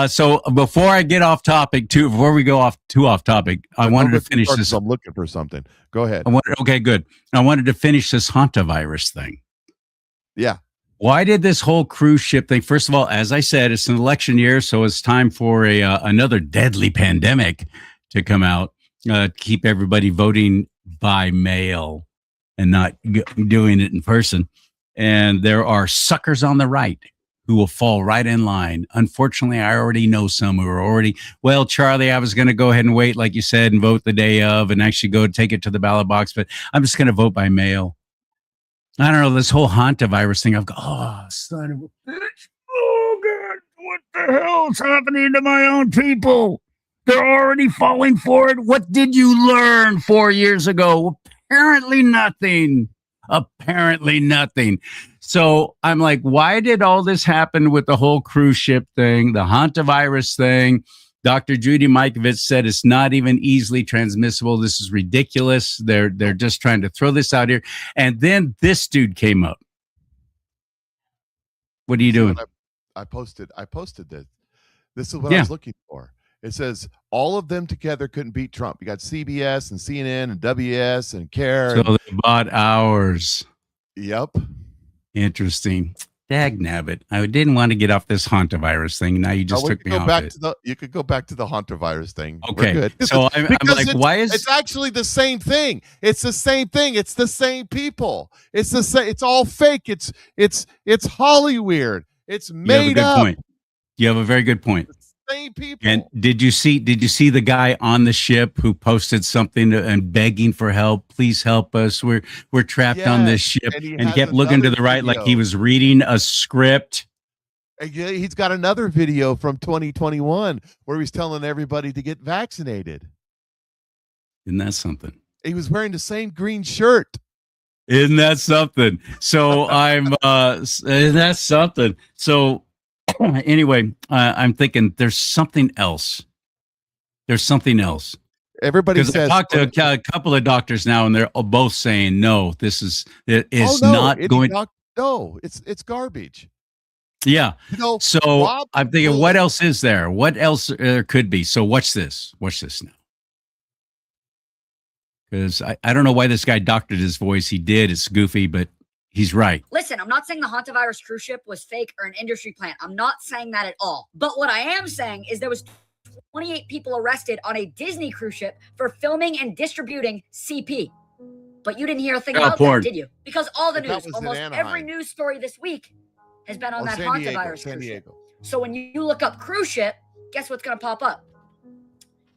So before I get off topic, before we go off topic, I wanted to finish this. I'm looking for something. Go ahead. Okay, good. I wanted to finish this hantavirus thing. Yeah. Why did this whole cruise ship thing? First of all, as I said, it's an election year, so it's time for another deadly pandemic to come out. Keep everybody voting by mail and not doing it in person. And there are suckers on the right who will fall right in line. Unfortunately, I already know some who are already, well, Charlie, I was going to go ahead and wait, like you said, and vote the day of and actually go take it to the ballot box, but I'm just going to vote by mail. I don't know, this whole hantavirus thing, I've got, oh, son of a bitch. Oh, God, what the hell's happening to my own people? They're already falling for it. What did you learn 4 years ago? Apparently nothing. Apparently nothing. So I'm like, why did all this happen with the whole cruise ship thing, the hantavirus thing? Dr. Judy Mikovits said it's not even easily transmissible. This is ridiculous. They're just trying to throw this out here. And then this dude came up. What are you doing? I posted this. This is what I was looking for. It says all of them together couldn't beat Trump. You got CBS and CNN and WS and CARE. So they bought ours. Yep. Interesting. Dagnabbit. I didn't want to get off this hantavirus thing. Now you just took me off it. You could go back to the hantavirus thing. Okay. We're good. So I'm like, why is it's actually the same thing? It's the same thing. It's the same people. It's the same. It's all fake. It's Hollywood. It's made up. Point. You have a very good point. Same people. And did you see the guy on the ship who posted something and begging for help? Please help us. We're trapped on this ship, and he kept looking to the right like he was reading a script. He's got another video from 2021 where he's telling everybody to get vaccinated. Isn't that something? He was wearing the same green shirt. Isn't that something? So isn't that something? So anyway, I'm thinking there's something else. There's something else. Everybody says. I talked to a couple of doctors now, and they're both saying no. Not going. No, it's garbage. Yeah. So Rob I'm thinking, what else is there? What else there could be? So watch this. Watch this now. Because I don't know why this guy doctored his voice. He did. It's goofy, but he's right. Listen, I'm not saying the hantavirus cruise ship was fake or an industry plant. I'm not saying that at all. But what I am saying is there was 28 people arrested on a Disney cruise ship for filming and distributing CP. But you didn't hear a thing about that, did you? Because all the news, almost every news story this week has been on that hantavirus cruise ship. So when you look up cruise ship, guess what's going to pop up?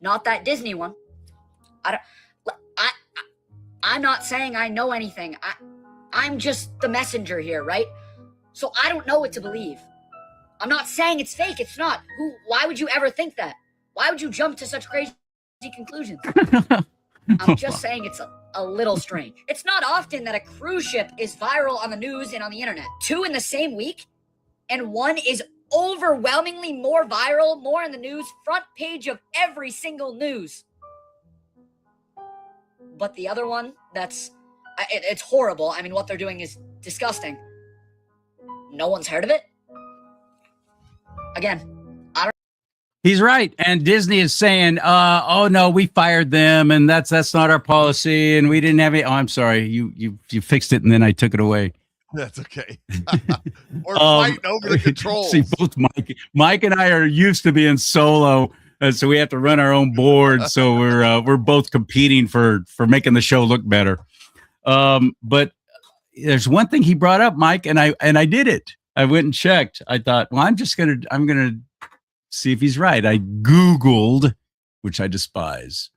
Not that Disney one. I'm not saying I know anything. I'm just the messenger here, right? So I don't know what to believe. I'm not saying it's fake. It's not. Why would you ever think that? Why would you jump to such crazy conclusions? I'm just saying it's a little strange. It's not often that a cruise ship is viral on the news and on the internet. 2 in the same week, and 1 is overwhelmingly more viral, more in the news, front page of every single news. But the other one, it's horrible. I mean, what they're doing is disgusting. No one's heard of it. Again, I don't. He's right, and Disney is saying, "Oh no, we fired them, and that's not our policy, and we didn't have it." Oh, I'm sorry, you fixed it, and then I took it away. That's okay. We're fighting over the controls. See, both Mike and I are used to being solo. So we have to run our own board. So we're both competing for making the show look better. But there's one thing he brought up, Mike, and I did it. I went and checked. I thought, well, I'm gonna see if he's right. I Googled, which I despise,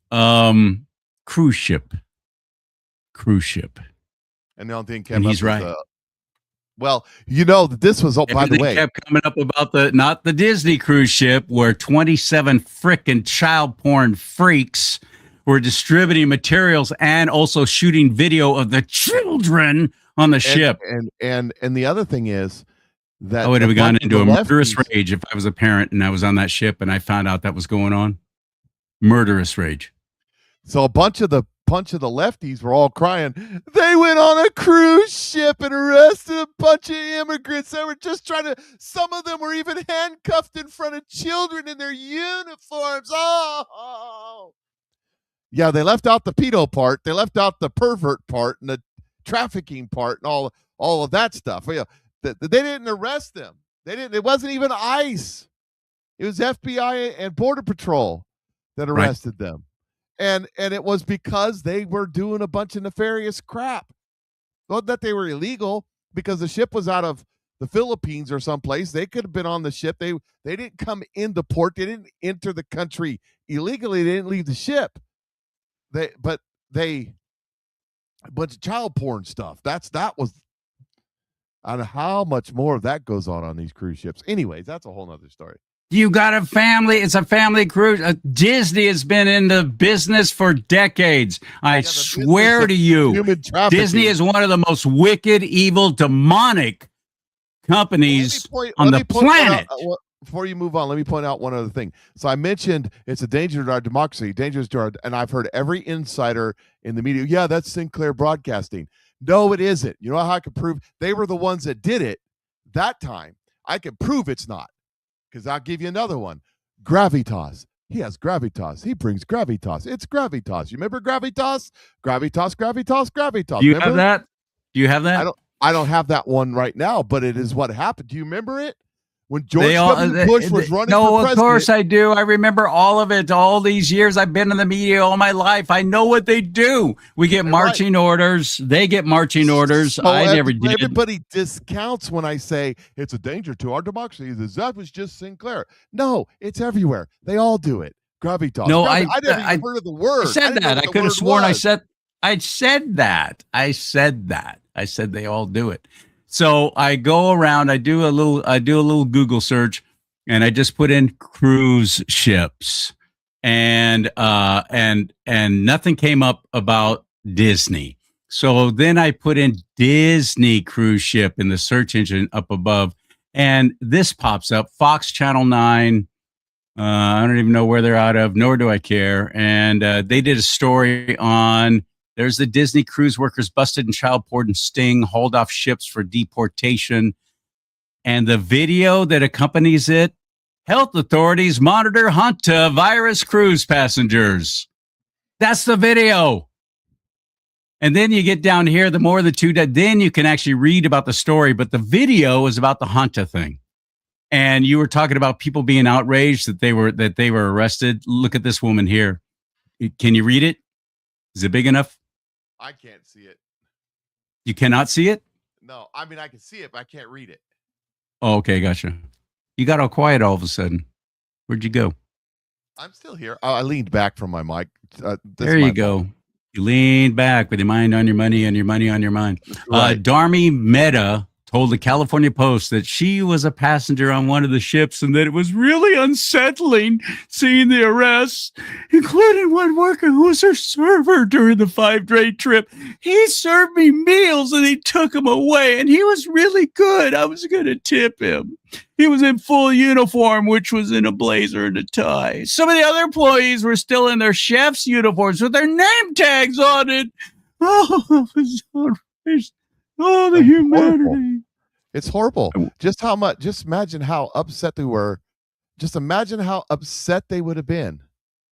cruise ship, and the only thing came and he's up right. Well, this was, by the way, kept coming up about not the Disney cruise ship, where 27 frickin' child porn freaks were distributing materials and also shooting video of the children on the ship. And the other thing is that I would have gone into a murderous rage if I was a parent and I was on that ship and I found out that was going on. Murderous rage. So a bunch of the bunch of the lefties were all crying. They went on a cruise ship and arrested a bunch of immigrants. They were just trying to, some of them were even handcuffed in front of children in their uniforms. Oh. Yeah, they left out the pedo part. They left out the pervert part and the trafficking part and all of that stuff. They didn't arrest them. It wasn't even ICE. It was FBI and Border Patrol that arrested them. And it was because they were doing a bunch of nefarious crap. Not that they were illegal, because the ship was out of the Philippines or someplace. They could have been on the ship. They didn't come in the port. They didn't enter the country illegally. They didn't leave the ship. But a bunch of child porn stuff. That was, I don't know how much more of that goes on these cruise ships. Anyways, that's a whole nother story. You got a family. It's a family cruise. Disney has been in the business for decades. I swear to you, Disney is one of the most wicked, evil, demonic companies on the planet. Before you move on, let me point out one other thing. So I mentioned it's a danger to our democracy, dangerous to our, and I've heard every insider in the media, yeah, that's Sinclair Broadcasting. No, it isn't. You know how I can prove? They were the ones that did it that time. I can prove it's not. Because I'll give you another one. Gravitas. He has gravitas. He brings gravitas. It's gravitas. You remember gravitas? Gravitas. Do you have that? Do you have that? I don't have that one right now, but it is what happened. Do you remember it? When George W. Bush was running for president. Of course I do. I remember all of it. All these years I've been in the media all my life. I know what they do. We get marching orders. They get marching orders. I never did. Everybody discounts when I say it's a danger to our democracy. That was just Sinclair. No, it's everywhere. They all do it. Gravitas. No, I never even heard of the word. I said that. I could have sworn I said that. I said they all do it. So I go around, I do a little Google search, and I just put in cruise ships, and nothing came up about Disney. So then I put in Disney cruise ship in the search engine up above, and this pops up, Fox Channel 9. I don't even know where they're out of, nor do I care. And they did a story on, there's the Disney cruise workers busted in child porn and sting, hauled off ships for deportation. And the video that accompanies it, health authorities monitor hantavirus cruise passengers. That's the video. And then you get down here, the more the two, then you can actually read about the story. But the video is about the Hanta thing. And you were talking about people being outraged that they were arrested. Look at this woman here. Can you read it? Is it big enough? I can't see it. You cannot see it? No, I mean, I can see it, but I can't read it. Oh, okay, gotcha. You got all quiet all of a sudden. Where'd you go? I'm still here. I leaned back from my mic. There you go. You leaned back with your mind on your money and your money on your mind. Right. Dharmi Mehta told the California Post that she was a passenger on one of the ships and that it was really unsettling seeing the arrests, including one worker who was her server during the 5-day trip. He served me meals and he took them away, and he was really good. I was going to tip him. He was in full uniform, which was in a blazer and a tie. Some of the other employees were still in their chef's uniforms with their name tags on it. Oh, the humanity. It's horrible. Just imagine how upset they were. Just imagine how upset they would have been.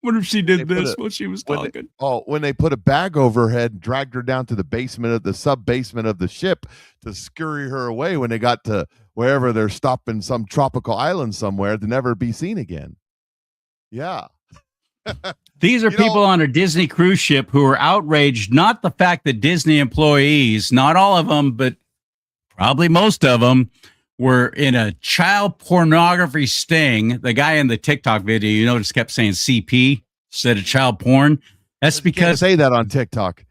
What if she did this while she was talking? When they put a bag over her head and dragged her down to the sub-basement of the ship to scurry her away when they got to wherever they're stopping, some tropical island somewhere, to never be seen again. Yeah. These are people on a Disney cruise ship who are outraged, not the fact that Disney employees, not all of them, but probably most of them, were in a child pornography sting. The guy in the TikTok video, you notice, kept saying CP instead of child porn. That's because say that on TikTok.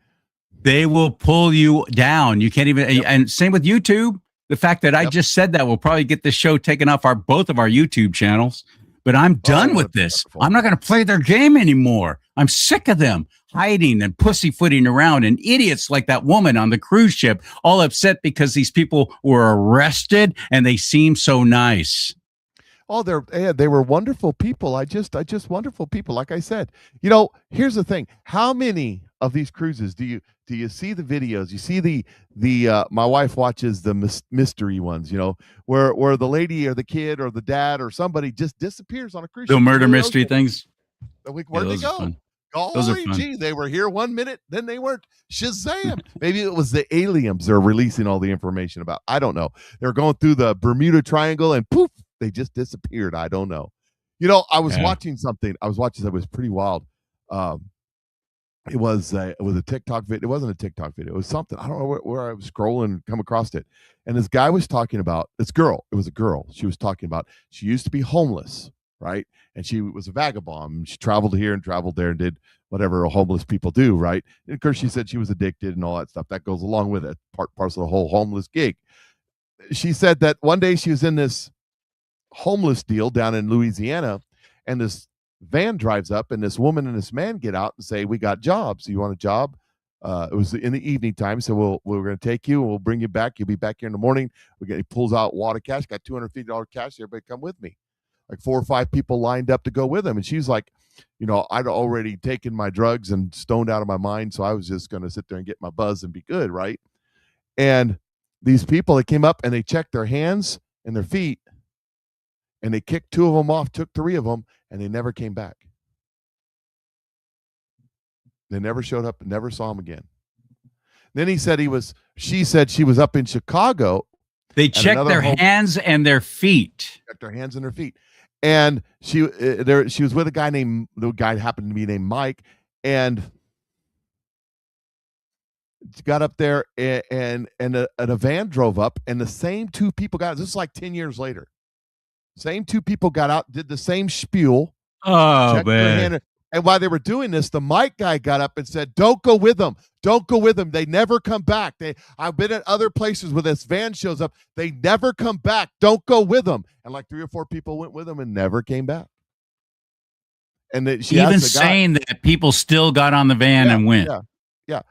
They will pull you down. You can't even, and same with YouTube. The fact that I just said that will probably get this show taken off both of our YouTube channels. But I'm done with this. I'm not going to play their game anymore. I'm sick of them hiding and pussyfooting around, and idiots like that woman on the cruise ship, all upset because these people were arrested and they seem so nice. Oh, they were wonderful people. I just wonderful people. Like I said, here's the thing. How many of these cruises, do you see the videos? You see the my wife watches the mystery ones, where the lady or the kid or the dad or somebody just disappears on a cruise The ship. murder mystery things. Where'd they those are go? fun. Those are Golly fun. gee, they were here 1 minute, then they weren't. Shazam! Maybe it was the aliens they're releasing all the information about. I don't know. They're going through the Bermuda Triangle and poof, they just disappeared. I don't know. I was watching something. I was watching that was pretty wild. It was a TikTok video. It wasn't a TikTok video. It was something. I don't know where I was scrolling and come across it. And this guy was talking about this girl. It was a girl. She was talking about she used to be homeless, right? And she was a vagabond. She traveled here and traveled there and did whatever homeless people do, right? And of course, she said she was addicted and all that stuff. That goes along with it, parcel of the whole homeless gig. She said that one day she was in this homeless deal down in Louisiana, and this van drives up, and this woman and this man get out and say, "We got jobs. You want a job?" It was in the evening time, so we're going to take you and we'll bring you back. You'll be back here in the morning. He pulls out wad of cash, got $250 cash. Everybody come with me. Like 4 or 5 people lined up to go with him, and she's like, I'd already taken my drugs and stoned out of my mind, so I was just going to sit there and get my buzz and be good, right? And these people, they came up and they checked their hands and their feet, and they kicked 2 of them off, took 3 of them, and they never came back. They never showed up and never saw him again. Then she said she was up in Chicago. They checked their hands and their feet. Checked their hands and their feet. And she was with the guy happened to be named Mike, and got up there and a van drove up, and the same 2 people got, this is like 10 years later. Same 2 people got out, did the same spiel. Oh, man. And while they were doing this, the Mike guy got up and said, "Don't go with them. Don't go with them. They never come back. I've been at other places where this van shows up. They never come back. Don't go with them." And like 3 or 4 people went with them and never came back. And she even asked the guy, saying that people still got on the van and went. Yeah.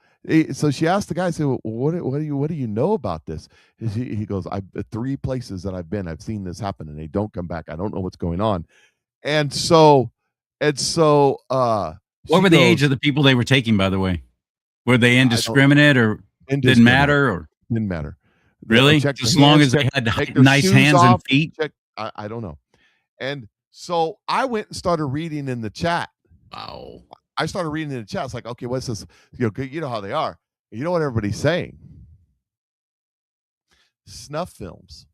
So she asked the guy, "Said, well, what do you know about this?" He goes, "I've 3 places that I've been. I've seen this happen, and they don't come back. I don't know what's going on." And so what were the age of the people they were taking, by the way? Were they indiscriminate or didn't matter? Or didn't matter? Really? As long as they had nice hands and feet? I don't know. And so I went and started reading in the chat. Wow. I started reading in the chat. It's like, okay, what's this? You know how they are. You know what everybody's saying? Snuff films.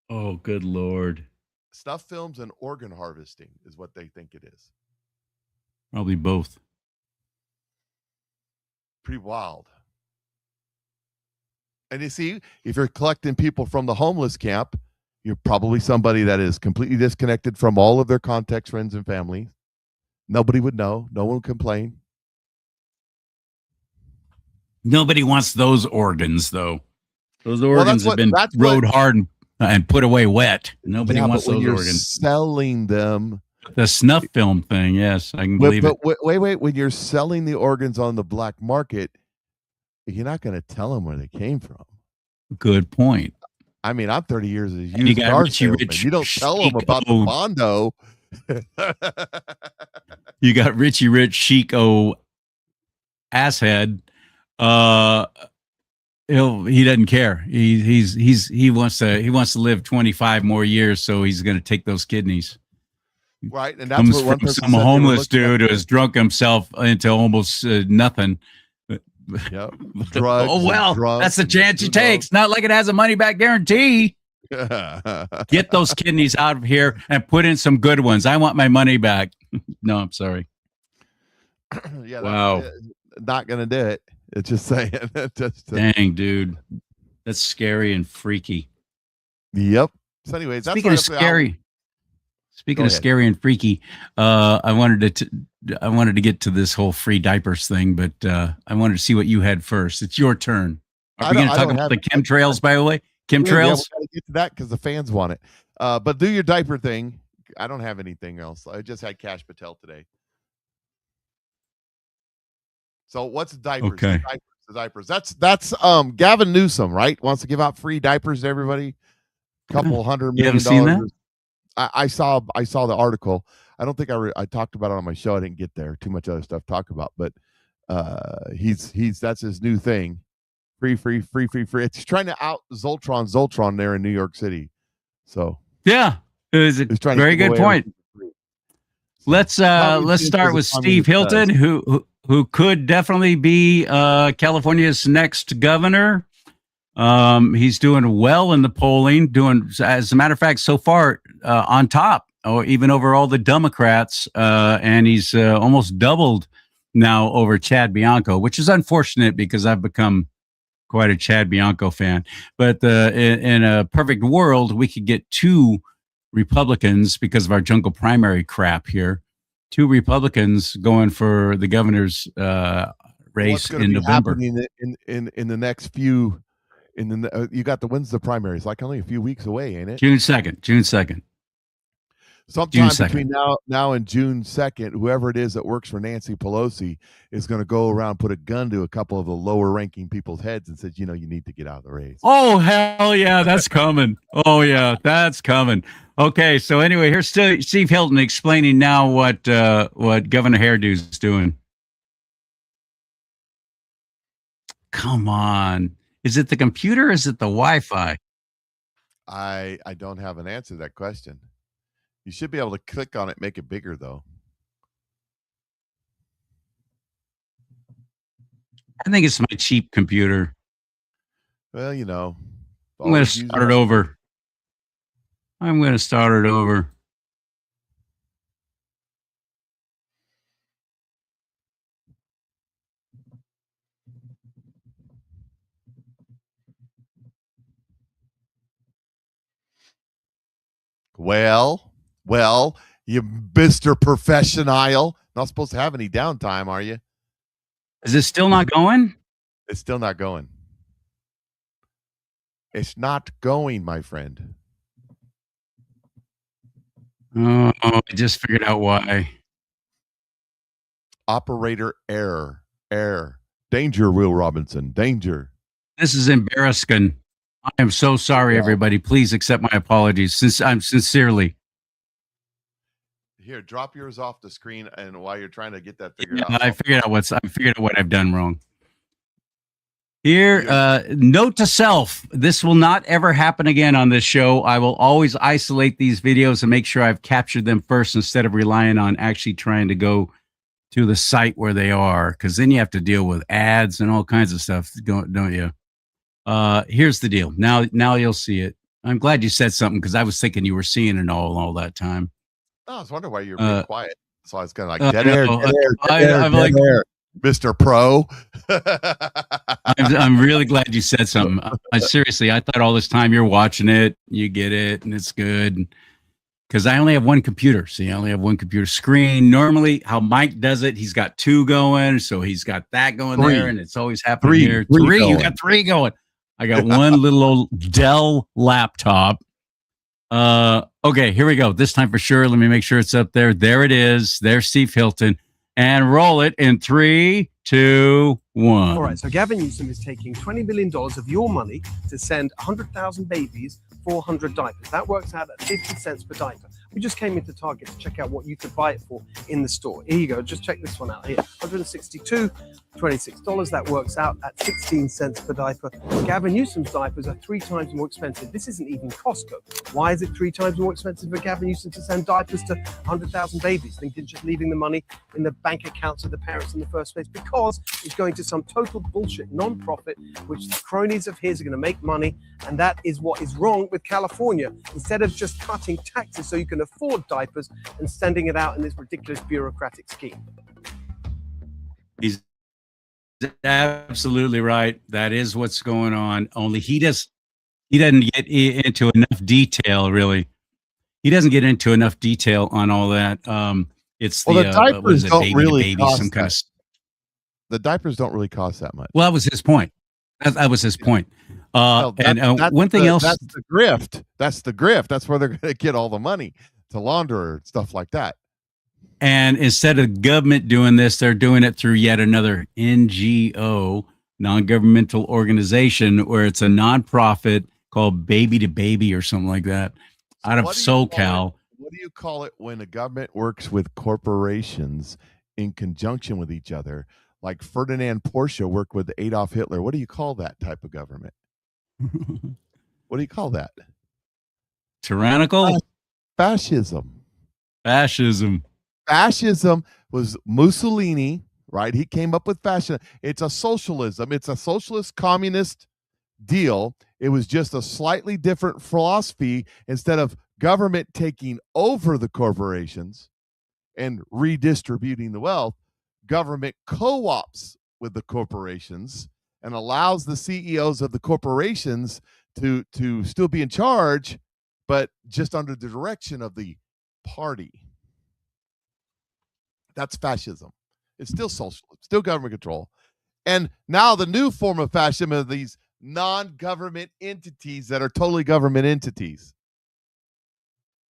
Oh, good Lord. Snuff films and organ harvesting is what they think it is. Probably both. Pretty wild. And you see, if you're collecting people from the homeless camp, you're probably somebody that is completely disconnected from all of their contacts, friends, and family. Nobody would know. No one would complain. Nobody wants those organs, though. Those organs have been rode hard and put away wet. Nobody wants those organs. Selling them. The snuff film thing, yes, I can believe it. But wait. When you're selling the organs on the black market, you're not going to tell them where they came from. Good point. I mean, I'm 30 years as a used car salesman. You don't tell them about the Bondo. You got Richie Rich Chico asshead. He doesn't care. He wants to live 25 more years, so he's going to take those kidneys. Right, and that's what one person some homeless dude who has drunk himself into almost nothing. Yep. Drugs. Oh well, that's the chance you take. It's not like it has a money back guarantee. Get those kidneys out of here and put in some good ones. I want my money back. No, I'm sorry. Yeah. Wow. Not gonna do it. It's just saying. Dang, dude, that's scary and freaky. Yep. So, anyways, that's speaking of scary. Speaking of scary and freaky, I wanted to get to this whole free diapers thing, but I wanted to see what you had first. It's your turn. Are we going to talk about the chemtrails, by the way? Chemtrails? Yeah, we got to get to that because the fans want it. But do your diaper thing. I don't have anything else. I just had Cash Patel today. So what's diapers? Okay. The diapers. That's Gavin Newsom, right? Wants to give out free diapers to everybody. $200 million. You haven't seen that? I saw the article. I don't think I talked about it on my show. I didn't get there. Too much other stuff to talk about. But he's that's his new thing. Free. It's trying to out Zoltron there in New York City. So yeah, it was a very good point. Let's start with Steve Hilton, who could definitely be California's next governor. He's doing well in the polling, as a matter of fact, so far on top, or even over all the Democrats, and he's almost doubled now over Chad Bianco, which is unfortunate because I've become quite a Chad Bianco fan. But in a perfect world, we could get 2 Republicans because of our jungle primary crap here. 2 Republicans going for the governor's race in November. In the next few, you got when's the primaries? Like only a few weeks away, ain't it? June 2nd. Sometime between now and June 2nd, whoever it is that works for Nancy Pelosi is going to go around, put a gun to a couple of the lower ranking people's heads and said, you need to get out of the race. Oh, hell yeah, that's coming. Oh, yeah, that's coming. Okay, so anyway, here's Steve Hilton explaining now what Governor Hairdo's doing. Come on. Is it the computer or is it the Wi-Fi? I don't have an answer to that question. You should be able to click on it, make it bigger, though. I think it's my cheap computer. Well, I'm going to start it over. Well, you Mr. Professional. Not supposed to have any downtime, are you? Is it still not going? It's still not going. It's not going, my friend. Oh, I just figured out why. Operator error. Danger, Will Robinson. Danger. This is embarrassing. I am so sorry, everybody. Please accept my apologies. Sincerely. Here, drop yours off the screen, and while you're trying to get that figured out, I figured out what I've done wrong. Here, note to self: this will not ever happen again on this show. I will always isolate these videos and make sure I've captured them first instead of relying on actually trying to go to the site where they are, because then you have to deal with ads and all kinds of stuff, don't you? Here's the deal. Now you'll see it. I'm glad you said something because I was thinking you were seeing it all that time. No, I was wondering why you were being quiet. So I was kind of like, dead air, Mr. Pro. I'm really glad you said something. Seriously, I thought all this time you're watching it, you get it, and it's good. Because I only have one computer. See, I only have one computer screen. Normally, how Mike does it, he's got 2 going, so he's got that going there, and it's always happening here. 3, you got 3 going. I got one little old Dell laptop. Okay, here we go. This time for sure. Let me make sure it's up there. There it is. There's Steve Hilton. And roll it in 3, 2, 1. All right, so Gavin Newsom is taking $20 million of your money to send 100,000 babies 400 diapers. That works out at 50 cents per diaper. We just came into Target to check out what you could buy it for in the store. Here you go. Just check this one out here. $162, $26. That works out at 16 cents per diaper. Gavin Newsom's diapers are 3 times more expensive. This isn't even Costco. Why is it 3 times more expensive for Gavin Newsom to send diapers to 100,000 babies than just leaving the money in the bank accounts of the parents in the first place? Because it's going to some total bullshit non-profit, which the cronies of his are going to make money. And that is what is wrong with California. Instead of just cutting taxes so you can afford diapers and sending it out in this ridiculous bureaucratic scheme. He's absolutely right. That is what's going on. Only he doesn't get into enough detail, really. He doesn't get into enough detail on all that. It's the diapers don't really baby, cost some kind of. The diapers don't really cost that much. Well, that was his point. That was his point. One thing else. That's the grift. That's the grift. That's where they're going to get all the money to launder stuff like that. And instead of government doing this, they're doing it through yet another NGO, non-governmental organization, where it's a nonprofit called Baby to Baby or something like that, out of SoCal. What do you call it when a government works with corporations in conjunction with each other? Like Ferdinand Porsche worked with Adolf Hitler. What do you call that type of government? What do you call that? Tyrannical? Fascism. Fascism. Fascism was Mussolini, right? He came up with fascism. It's a socialism. It's a socialist communist deal. It was just a slightly different philosophy. Instead of government taking over the corporations and redistributing the wealth, government co-ops with the corporations and allows the CEOs of the corporations to still be in charge, but just under the direction of the party. That's fascism. It's still social, still government control. And now the new form of fascism are these non-government entities that are totally government entities.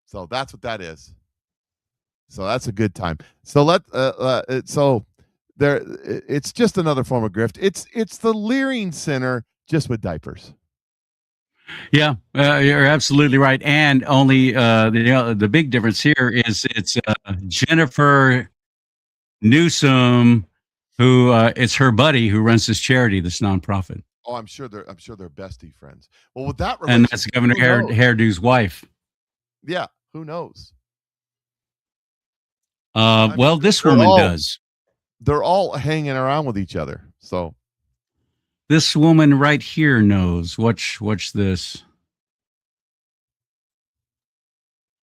So that's what that is. So that's a good time. So it's just another form of grift. It's the Leering Center just with diapers. Yeah, you're absolutely right. And only the big difference here is it's Jennifer Newsom, who it's her buddy who runs this charity, this nonprofit. Oh, I'm sure they're bestie friends. Well, with that, And that's Governor Hairdo's wife. Yeah, who knows? Well, this woman does. They're all hanging around with each other. So this woman right here knows. Watch this.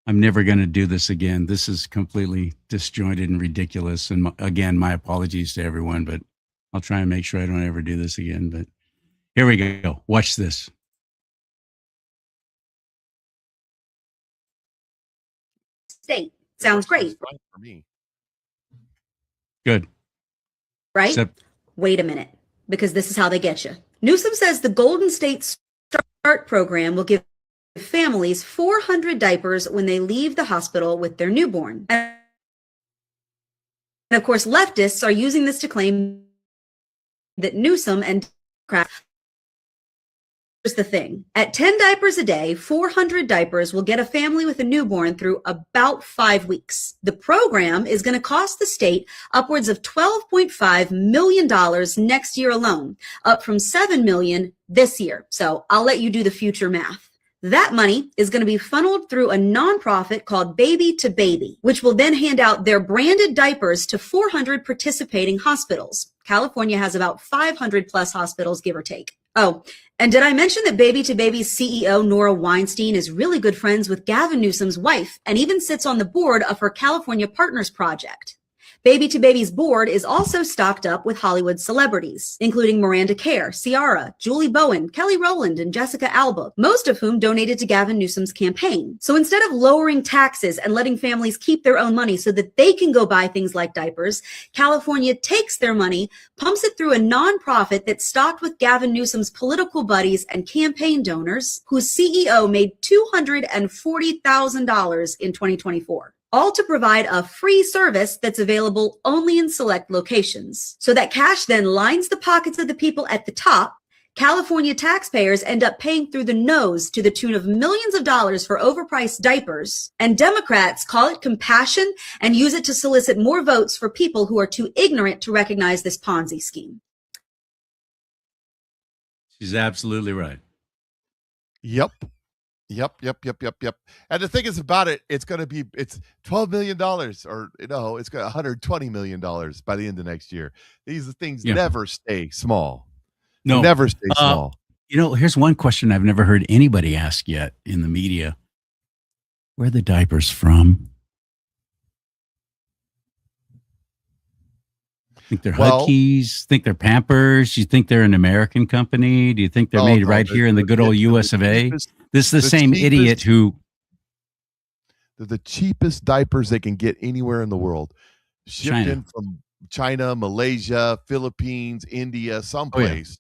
I'm never going to do this again. This is completely disjointed and ridiculous. And again, my apologies to everyone, but I'll try and make sure I don't ever do this again. But here we go. Watch this. State. Sounds great. For me. Good. Right? Wait a minute, because this is how they get you. Newsom says the Golden State Start program will give families 400 diapers when they leave the hospital with their newborn. And of course, leftists are using this to claim that Newsom and Democrats. Here's the thing. At 10 diapers a day, 400 diapers will get a family with a newborn through about 5 weeks. The program is going to cost the state upwards of $12.5 million next year alone, up from $7 million this year. So I'll let you do the future math. That money is going to be funneled through a nonprofit called Baby to Baby, which will then hand out their branded diapers to 400 participating hospitals. California has about 500 plus hospitals, give or take. Oh, and did I mention that Baby to Baby's CEO, Nora Weinstein, is really good friends with Gavin Newsom's wife and even sits on the board of her California Partners Project? Baby to Baby's board is also stocked up with Hollywood celebrities, including Miranda Kerr, Ciara, Julie Bowen, Kelly Rowland, and Jessica Alba, most of whom donated to Gavin Newsom's campaign. So instead of lowering taxes and letting families keep their own money so that they can go buy things like diapers, California takes their money, pumps it through a nonprofit that's stocked with Gavin Newsom's political buddies and campaign donors, whose CEO made $240,000 in 2024. All to provide a free service that's available only in select locations. So that cash then lines the pockets of the people at the top. California taxpayers end up paying through the nose to the tune of millions of dollars for overpriced diapers. And Democrats call it compassion and use it to solicit more votes for people who are too ignorant to recognize this Ponzi scheme. She's absolutely right. Yep. And the thing is about it, it's $12 million or, it's got $120 million by the end of next year. These things never stay small. No, never stay small. Here's one question I've never heard anybody ask yet in the media. Where are the diapers from? Think they're Huggies? Think they're Pampers? You think they're an American company? Do you think they're made right here in the good old US of A? This is the same idiot who... They're the cheapest diapers they can get anywhere in the world. Shipped in from China, Malaysia, Philippines, India, someplace.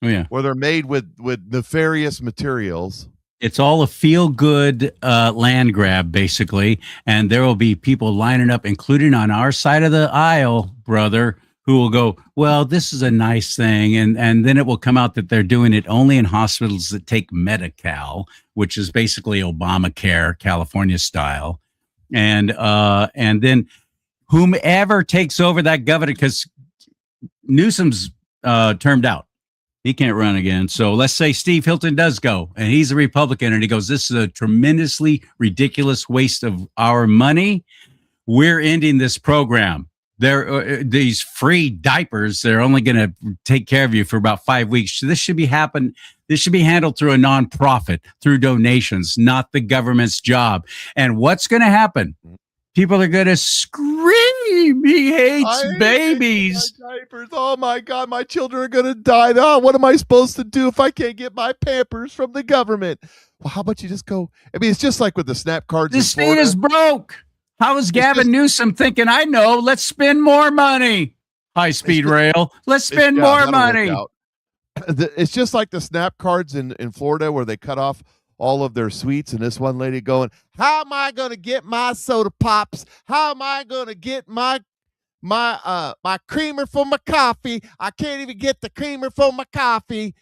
Oh, yeah. Where they're made with nefarious materials. It's all a feel-good land grab, basically. And there will be people lining up, including on our side of the aisle, brother, who will go, well, this is a nice thing. And then it will come out that they're doing it only in hospitals that take Medi-Cal, which is basically Obamacare, California style. And then whomever takes over that governor, because Newsom's termed out. He can't run again. So let's say Steve Hilton does go, and he's a Republican, and he goes, this is a tremendously ridiculous waste of our money. We're ending this program. These free diapers, they're only going to take care of you for about 5 weeks. So this should be handled through a nonprofit, through donations, not the government's job. And what's going to happen? People are going to scream. He hates babies. My diapers. Oh my God, my children are going to die. Oh, what am I supposed to do if I can't get my Pampers from the government? Well, how about you just go? I mean, it's just like with the SNAP cards. The state is broke. How is Gavin Newsom thinking? I know. Let's spend more money. High-speed rail. Let's spend more money. It's just like the SNAP cards in Florida where they cut off all of their sweets, and this one lady going, how am I going to get my soda pops? How am I going to get my creamer for my coffee? I can't even get the creamer for my coffee.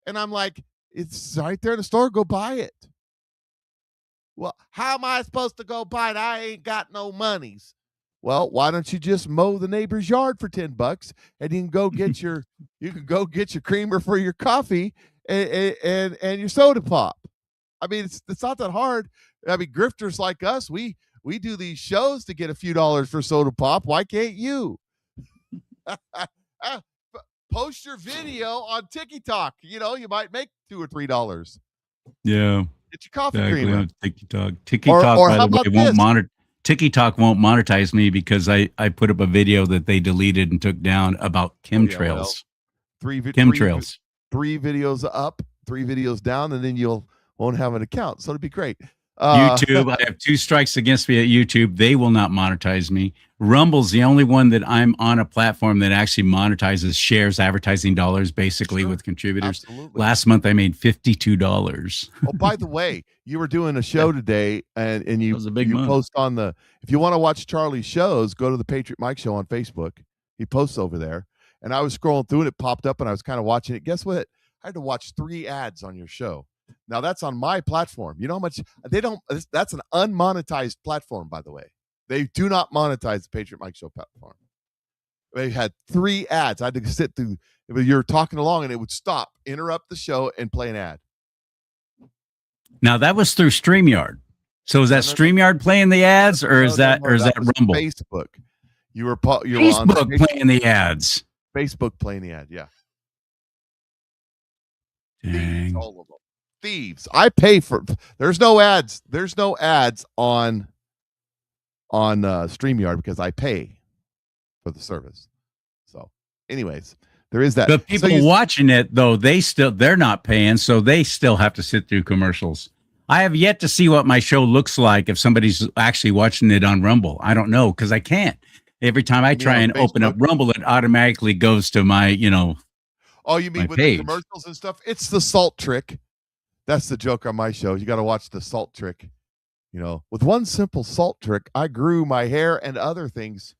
And I'm like, it's right there in the store. Go buy it. Well, how am I supposed to go buy it? I ain't got no monies. Well, why don't you just mow the neighbor's yard for $10 and you can go get your creamer for your coffee and your soda pop. I mean, it's not that hard. I mean, grifters like us, we do these shows to get a few dollars for soda pop. Why can't you? Post your video on TikTok. You know, you might make $2 or $3. Yeah. Get your coffee creamer. TikTok. TikTok, by the way, won't monitor. TikTok won't monetize me because I put up a video that they deleted and took down about chemtrails. Chemtrails. 3 videos up, 3 videos down, and then you'll won't have an account. So it'd be great. YouTube, I have 2 strikes against me at YouTube. They will not monetize me. Rumble's the only one that I'm on a platform that actually monetizes, shares advertising dollars basically with contributors. Absolutely. Last month I made $52. Oh, by the way, you were doing a show today, and you post on the. If you want to watch Charlie's shows, go to the Patriot Mike Show on Facebook. He posts over there, and I was scrolling through and it popped up, and I was kind of watching it. Guess what? I had to watch 3 ads on your show. Now that's on my platform. You know how much they don't. That's an unmonetized platform, by the way. They do not monetize the Patriot Mike Show platform. They had 3 ads. I had to sit through. You're talking along, and it would stop, interrupt the show, and play an ad. Now that was through StreamYard. So is that StreamYard playing the ads, or is that Rumble? Facebook. You're Facebook on playing the ads. Facebook playing the ad. Yeah. Dang. All of them. Thieves. I pay for. There's no ads. There's no ads on StreamYard because I pay for the service. So, anyways, there is that. But people watching it though, they're not paying, so they still have to sit through commercials. I have yet to see what my show looks like if somebody's actually watching it on Rumble. I don't know because I can't. Every time I try and open up Rumble, it automatically goes to my, Oh, you mean with the commercials and stuff? It's the salt trick. That's the joke on my show. You got to watch the salt trick. With one simple salt trick, I grew my hair and other things.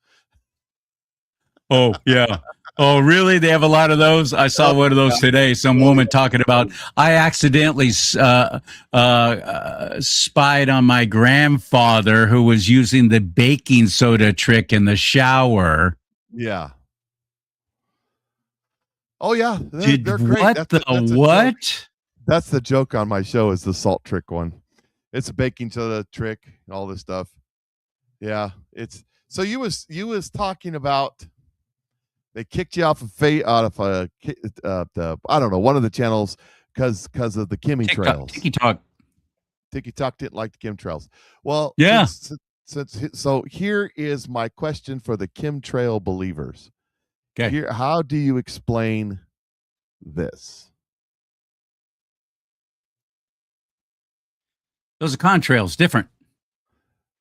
Oh, yeah. Oh, really? They have a lot of those? I saw one of those today. Some woman talking about, I accidentally spied on my grandfather who was using the baking soda trick in the shower. Yeah. Oh, yeah. They're great. What? That's the joke on my show is the salt trick one. It's a baking soda trick and all this stuff. Yeah, it's so you was talking about they kicked you off of I don't know, one of the channels because of the chemtrails. TikTok didn't like the chemtrails. Well, yeah. So here is my question for the chemtrail believers. Okay. How do you explain this? Those are contrails, different.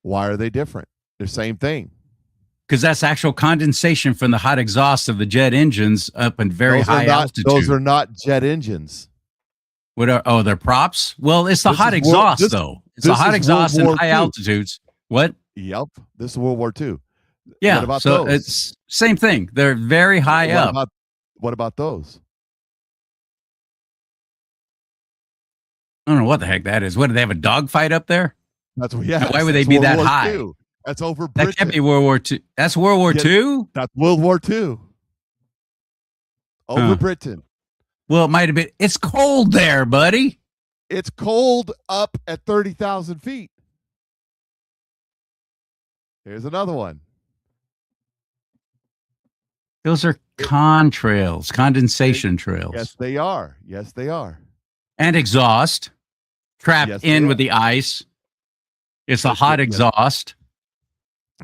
Why are they different? They're the same thing. Because that's actual condensation from the hot exhaust of the jet engines up in very high altitude. Those are not jet engines. What are? Oh, they're props. Well, it's the hot exhaust, though. It's the hot exhaust in high altitudes. What? Yep. This is World War II. Yeah. What about so those? it's same thing. They're very high What up. what about those? I don't know what the heck that is. What, do they have a dogfight up there? That's And yes. why would they that's be World that War high? II. That's over That Britain. can't be World War II. That's World War Yeah, II? That's World War II. Over Huh. Britain. Well, it might have been. It's cold there, buddy. It's cold up at 30,000 feet. Here's another one. Those are contrails, condensation trails. Yes, they are. Yes, they are. And exhaust trapped Yes, they in are. with the ice. It's a Yes, hot yes. exhaust.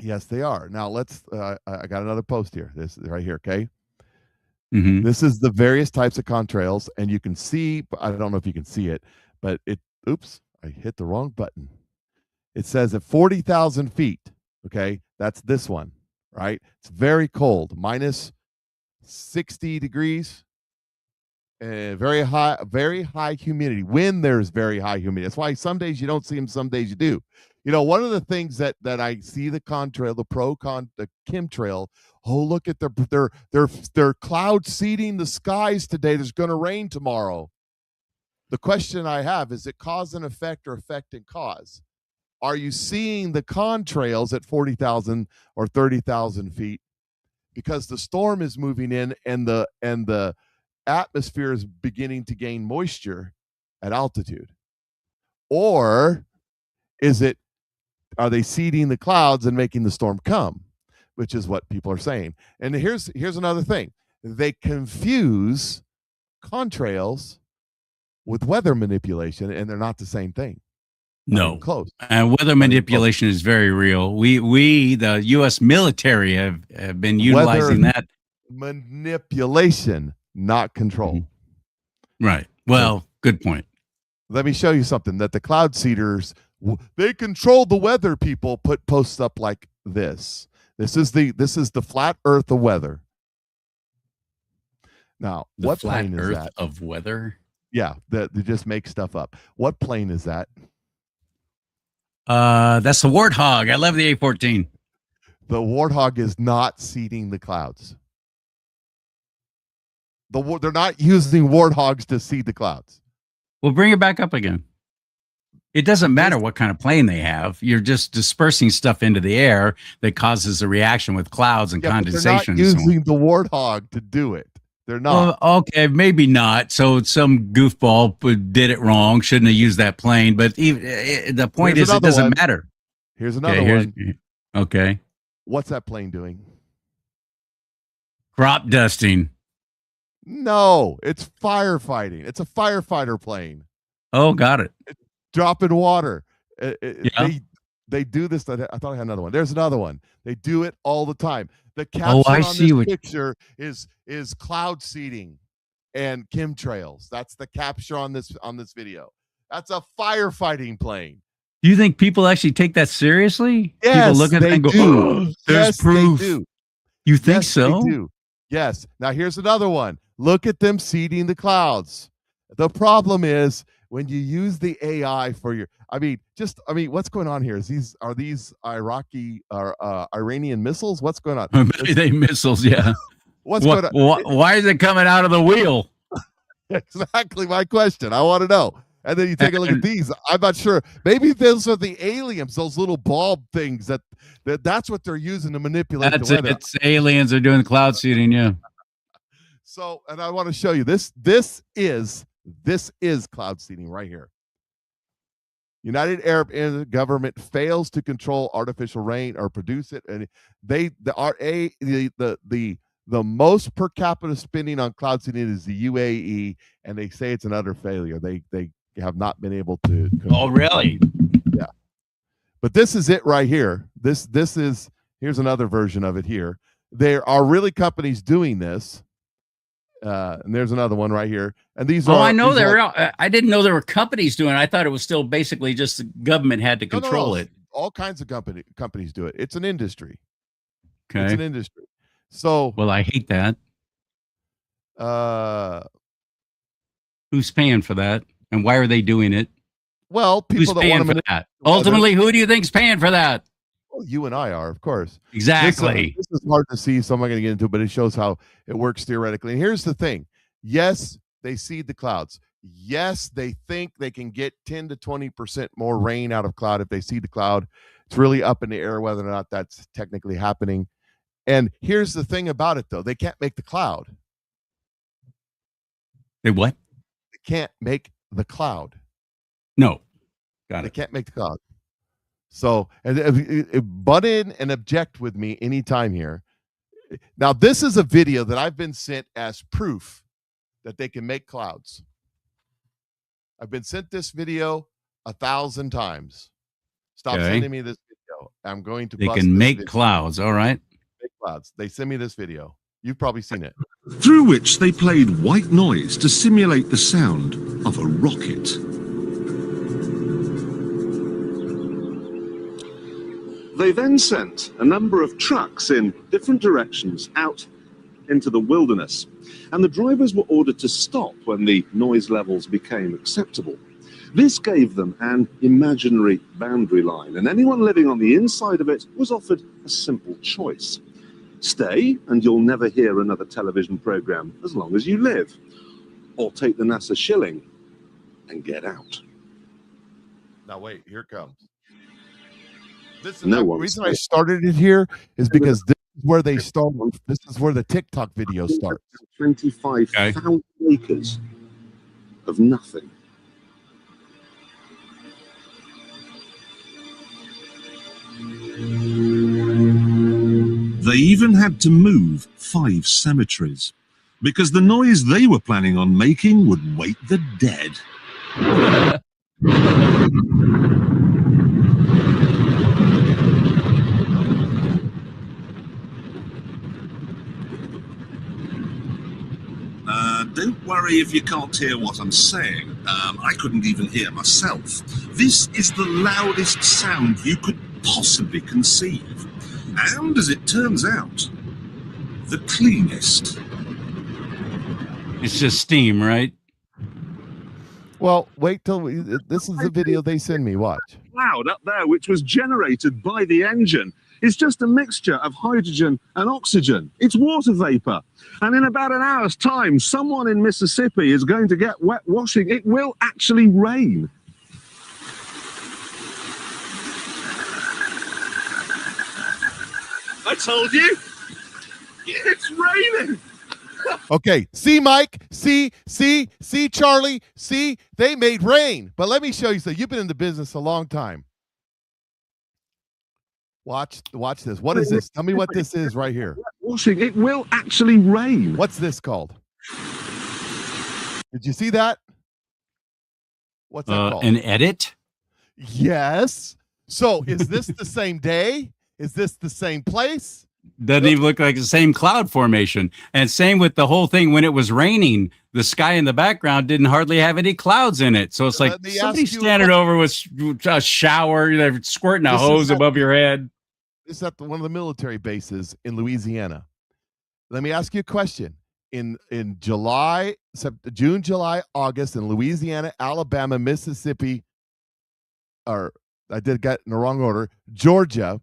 Yes, they are. Now let's. I got another post here. This is right here. Okay. Mhm. This is the various types of contrails, and you can see. I don't know if you can see it, but it. Oops, I hit the wrong button. It says at 40,000 feet. Okay, that's this one. Right. It's very cold, minus 60 degrees. Very high humidity. When there's very high humidity, that's why some days you don't see them, some days you do. You know, one of the things that I see the contrail, the chemtrail. Oh, look at they're cloud seeding the skies today. There's going to rain tomorrow. The question I have is: it cause and effect, or effect and cause? Are you seeing the contrails at 40,000 or 30,000 feet? Because the storm is moving in, and the atmosphere is beginning to gain moisture at altitude. Or are they seeding the clouds and making the storm come, which is what people are saying. And here's another thing. They confuse contrails with weather manipulation, and they're not the same thing. Not even No. close. And weather manipulation is very real. We the U.S. military, have been utilizing Weather that. Manipulation, not control. Right. Well, good point. Let me show you something that the cloud seeders, they control the weather. People put posts up like this. This is the flat earth of weather. Now, The what flat plane is earth that? of weather. Yeah, they just make stuff up. What plane is that? That's the Warthog. I love the A-14. The Warthog is not seeding the clouds. They're not using warthogs to seed the clouds. Well, bring it back up again. It doesn't matter what kind of plane they have. You're just dispersing stuff into the air that causes a reaction with clouds and Yeah, but condensation. they're and not so on. using the warthog to do it. They're not. Okay, maybe not. So some goofball did it wrong. Shouldn't have used that plane. But even, the point Here's is, it another doesn't one. matter. Here's another Okay, one. Okay. What's that plane doing? Crop dusting. No, it's firefighting. It's a firefighter plane. Oh, got it. Dropping water. Yeah. They do this. I thought I had another one. There's another one. They do it all the time. The Oh, caption I on see this what- picture is cloud seeding and chemtrails. That's the capture on this video. That's a firefighting plane. Do you think people actually take that seriously? Yes, people look at it they and go, do. "Oh, there's Yes, proof." they do. You think Yes, so? They do. Yes. Now here's another one. Look at them seeding the clouds. The problem is when you use the AI for your, what's going on here? Are these Iraqi or Iranian missiles? What's going on? Maybe they missiles, yeah. What's going on? Why is it coming out of the wheel? Exactly my question. I want to know. And then you take a look at these. I'm not sure. Maybe those are the aliens, those little bulb things that's what they're using to manipulate That's the it. weather. It's aliens are doing cloud seeding, yeah. So, and I want to show you this. This is cloud seeding right here. United Arab government fails to control artificial rain or produce it, and the most per capita spending on cloud seeding is the UAE, and they say it's an utter failure. They have not been able to. Oh, really? Yeah. But this is it right here. Here's another version of it here. There are really companies doing this. And there's another one right here. And these are. I know I didn't know there were companies doing it. I thought it was still basically just the government had to control it. All kinds of companies do it. It's an industry. Okay. It's an industry. So. Well, I hate that. Who's paying for that? And why are they doing it? Well, people Who's that paying want for that? Ultimately, who do you think's paying for that? Well, you and I are, of course. Exactly. This is hard to see, so I'm not going to get into it, but it shows how it works theoretically. And here's the thing. Yes, they seed the clouds. Yes, they think they can get 10 to 20% more rain out of cloud if they seed the cloud. It's really up in the air whether or not that's technically happening. And here's the thing about it, though. They can't make the cloud. They what? They can't make the cloud. No. Got They it. can't make the cloud. So, and butt in and object with me anytime here. Now, this is a video that I've been sent as proof that they can make clouds. I've been sent this video 1,000 times. Stop Okay. sending me this video. I'm going to They bust can this make video. clouds. All right. Make clouds. They send me this video. You've probably seen it. Through which they played white noise to simulate the sound of a rocket. They then sent a number of trucks in different directions out into the wilderness, and the drivers were ordered to stop when the noise levels became acceptable. This gave them an imaginary boundary line, and anyone living on the inside of it was offered a simple choice. Stay, and you'll never hear another television program as long as you live. Or take the NASA shilling and get out. Now, wait, here it comes. This is No the one reason said- I started it here is because this is where they start. This is where the TikTok video starts. 25,000 acres of nothing. They even had to move 5 cemeteries because the noise they were planning on making would wake the dead. Don't worry if you can't hear what I'm saying. I couldn't even hear myself. This is the loudest sound you could possibly conceive. And as it turns out, the cleanest. It's just steam, right? Well, wait till this is the video they send me. Watch. Cloud up there, which was generated by the engine, is just a mixture of hydrogen and oxygen. It's water vapor. And in about an hour's time, someone in Mississippi is going to get wet washing. It will actually rain. I told you. It's raining. Okay, see, Mike, see, Charlie, see, they made rain. But let me show you something. You've been in the business a long time. Watch this. What is this? Tell me what this is right here. Washing. It will actually rain. What's this called? Did you see that? What's that called? An edit? Yes. So is this the same day? Is this the same place? Doesn't even look like the same cloud formation. And same with the whole thing. When it was raining, the sky in the background didn't hardly have any clouds in it. So it's like somebody standing over with a shower, they're squirting a hose above your head. This is at one of the military bases in Louisiana. Let me ask you a question. In July, June, July, August, in Louisiana, Alabama, Mississippi, or I did get in the wrong order, Georgia,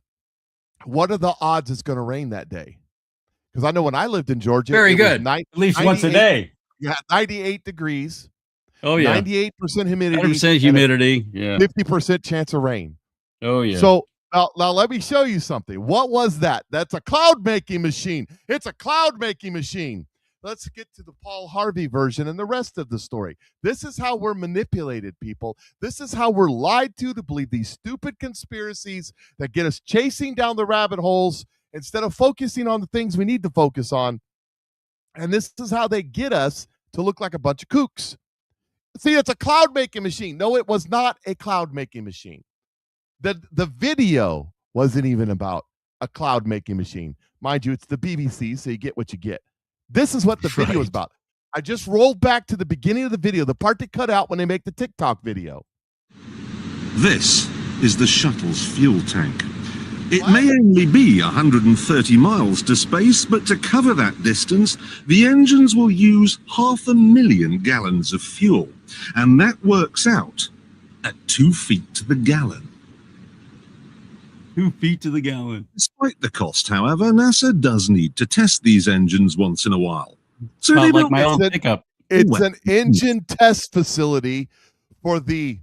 what are the odds it's going to rain that day? Because I know when I lived in Georgia, Very it was good. At least once a day. Yeah, 98 degrees. Oh, yeah. 98% humidity. 100% humidity. Yeah. 50% chance of rain. Oh, yeah. So now let me show you something. What was that? That's a cloud making machine. It's a cloud making machine. Let's get to the Paul Harvey version and the rest of the story. This is how we're manipulated, people. This is how we're lied to believe these stupid conspiracies that get us chasing down the rabbit holes instead of focusing on the things we need to focus on. And this is how they get us to look like a bunch of kooks. See, it's a cloud making machine. No, it was not a cloud making machine. The video wasn't even about a cloud making machine. Mind you, it's the BBC, so you get what you get. This is what the video is about. I just rolled back to the beginning of the video, the part that cut out when they make the TikTok video. This is the shuttle's fuel tank. It may only be 130 miles to space, but to cover that distance, the engines will use 500,000 gallons of fuel. And that works out at 2 feet to the gallon. 2 feet to the gallon. Despite the cost, however, NASA does need to test these engines once in a while. So Felt they like don't my old pickup. It's an engine test facility for the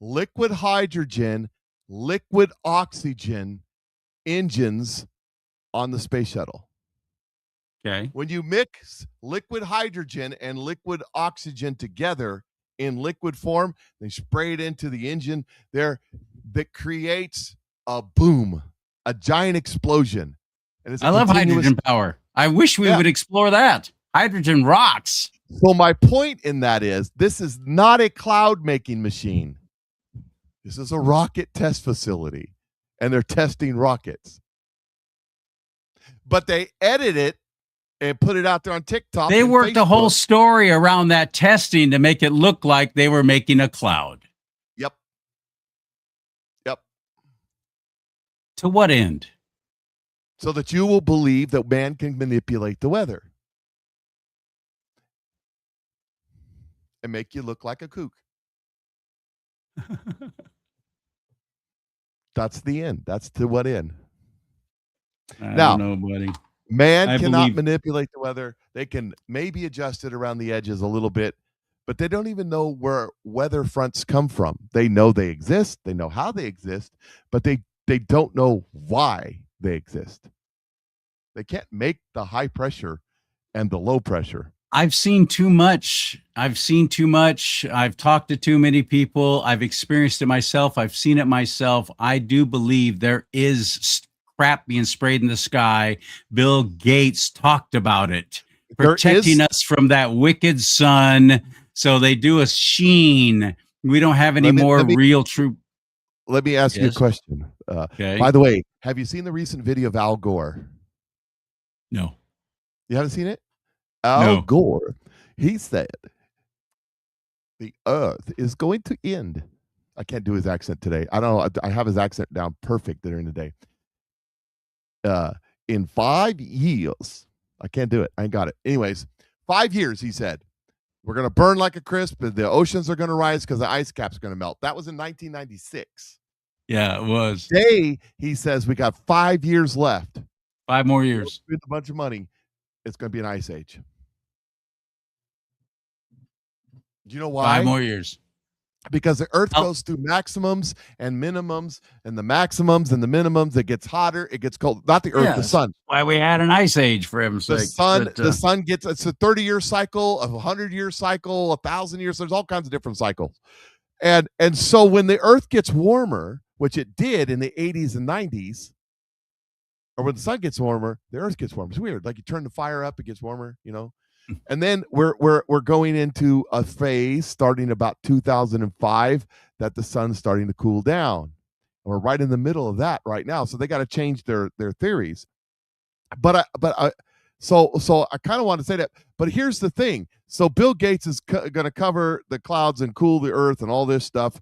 liquid hydrogen, liquid oxygen engines on the space shuttle. Okay. When you mix liquid hydrogen and liquid oxygen together in liquid form, they spray it into the engine there that creates a boom, a giant explosion. And it's a I love continuous- hydrogen power. I wish we would explore that. Hydrogen rocks. So my point in that is this is not a cloud making machine. This is a rocket test facility, and they're testing rockets. But they edit it and put it out there on TikTok. They and worked a whole Facebook. story around that testing to make it look like they were making a cloud. Yep. To what end? So that you will believe that man can manipulate the weather and make you look like a kook. That's the end. That's to what end? I Now, don't know, buddy. Man I cannot believe- manipulate the weather. They can maybe adjust it around the edges a little bit, but they don't even know where weather fronts come from. They know they exist. They know how they exist, but they don't know why they exist. They can't make the high pressure and the low pressure. I've seen too much. I've talked to too many people. I've experienced it myself. I've seen it myself. I do believe there is crap being sprayed in the sky. Bill Gates talked about it, protecting us from that wicked sun. So they do a sheen. We don't have any more real true. Let me ask you a question. Okay. By the way, have you seen the recent video of Al Gore? No. You haven't seen it? Al No. Gore, he said, the earth is going to end. I can't do his accent today. I don't know. I have his accent down perfect during the day. In 5 years, I can't do it. I ain't got it. Anyways, 5 years, he said, we're going to burn like a crisp, and the oceans are going to rise because the ice cap's going to melt. That was in 1996. Yeah, it was. Today, he says we got 5 years left. 5 more years. With a bunch of money, it's going to be an ice age. Do you know why? 5 more years. Because the earth goes through maximums and minimums, and the maximums and the minimums. It gets hotter, it gets cold. Not the earth, the Yes. sun. Why we had an ice age, for heaven's The sake. sun, But, the sun gets, it's a 30-year cycle, a 100-year cycle, 1,000 years. There's all kinds of different cycles. And so when the earth gets warmer, which it did in the 80s and 90s, or when the sun gets warmer, the earth gets warmer. It's weird. Like you turn the fire up, it gets warmer, you know. And then we're going into a phase starting about 2005 that the sun's starting to cool down. And we're right in the middle of that right now. So they got to change their theories. So I kind of want to say that. But here's the thing. So Bill Gates is going to cover the clouds and cool the earth and all this stuff.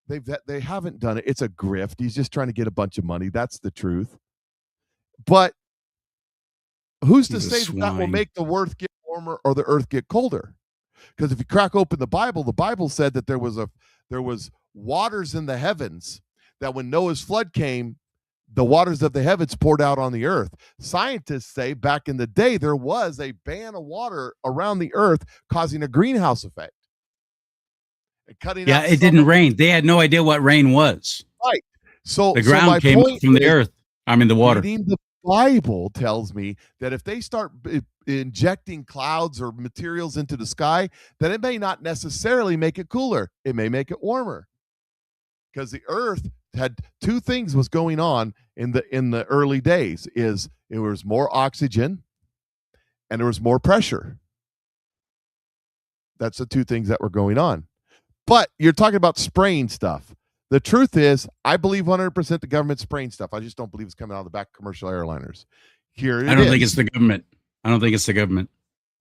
They haven't done it. It's a grift. He's just trying to get a bunch of money. That's the truth. But who's to say that will make the earth get warmer or the earth get colder? Because if you crack open the Bible said that there was waters in the heavens, that when Noah's flood came, the waters of the heavens poured out on the earth. Scientists say back in the day there was a band of water around the earth causing a greenhouse effect. And cutting out it didn't rain. They had no idea what rain was. Right. So the ground my came up point from the is, earth. I mean, the water. reading the Bible tells me that if they start injecting clouds or materials into the sky, then it may not necessarily make it cooler. It may make it warmer. Because the earth had two things was going on in the early days. Is it was more oxygen and there was more pressure. That's the two things that were going on. But you're talking about spraying stuff. The truth is, I believe 100% the government's spraying stuff. I just don't believe it's coming out of the back of commercial airliners. Here it is. I don't think it's the government. I don't think it's the government.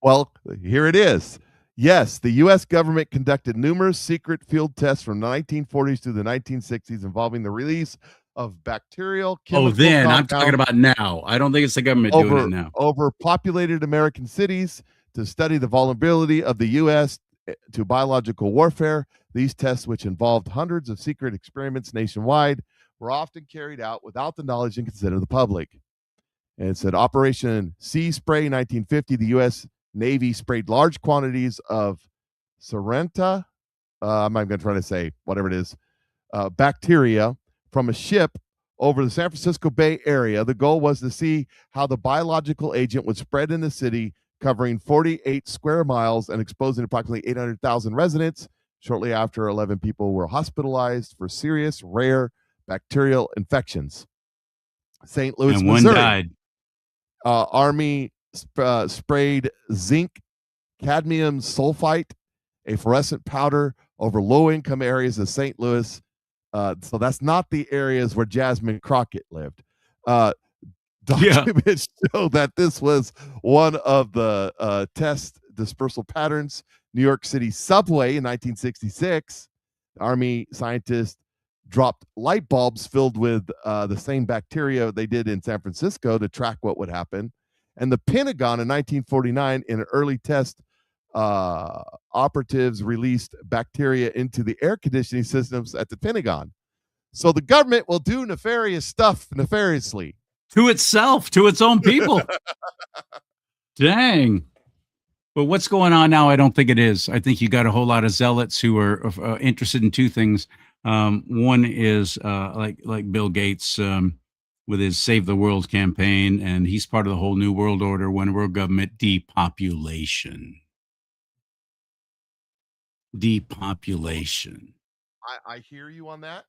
Well, here it is. Yes, the U.S. government conducted numerous secret field tests from the 1940s to the 1960s involving the release of bacterial chemical I'm talking about now. I don't think it's the government doing it now. Over populated American cities to study the vulnerability of the U.S. to biological warfare. These tests, which involved hundreds of secret experiments nationwide, were often carried out without the knowledge and consent of the public. And it said Operation Sea Spray 1950, the U.S. Navy sprayed large quantities of Sarenta, I'm not going to try to say whatever it is, bacteria from a ship over the San Francisco Bay Area. The goal was to see how the biological agent would spread in the city, covering 48 square miles and exposing approximately 800,000 residents. Shortly after, 11 people were hospitalized for serious, rare bacterial infections. St. Louis, and one Missouri. died. Army sprayed zinc cadmium sulfite, a fluorescent powder, over low-income areas of St. Louis. So that's not the areas where Jasmine Crockett lived. Documents show that this was one of the test dispersal patterns. New York City subway in 1966, Army scientists dropped light bulbs filled with the same bacteria they did in San Francisco to track what would happen. And the Pentagon in 1949, in an early test, operatives released bacteria into the air conditioning systems at the Pentagon. So the government will do nefarious stuff nefariously. To itself, to its own people. Dang. But what's going on now? I don't think it is. I think you got a whole lot of zealots who are interested in two things. One is like Bill Gates with his Save the World campaign, and he's part of the whole New World Order, one world government, depopulation. Depopulation. I hear you on that.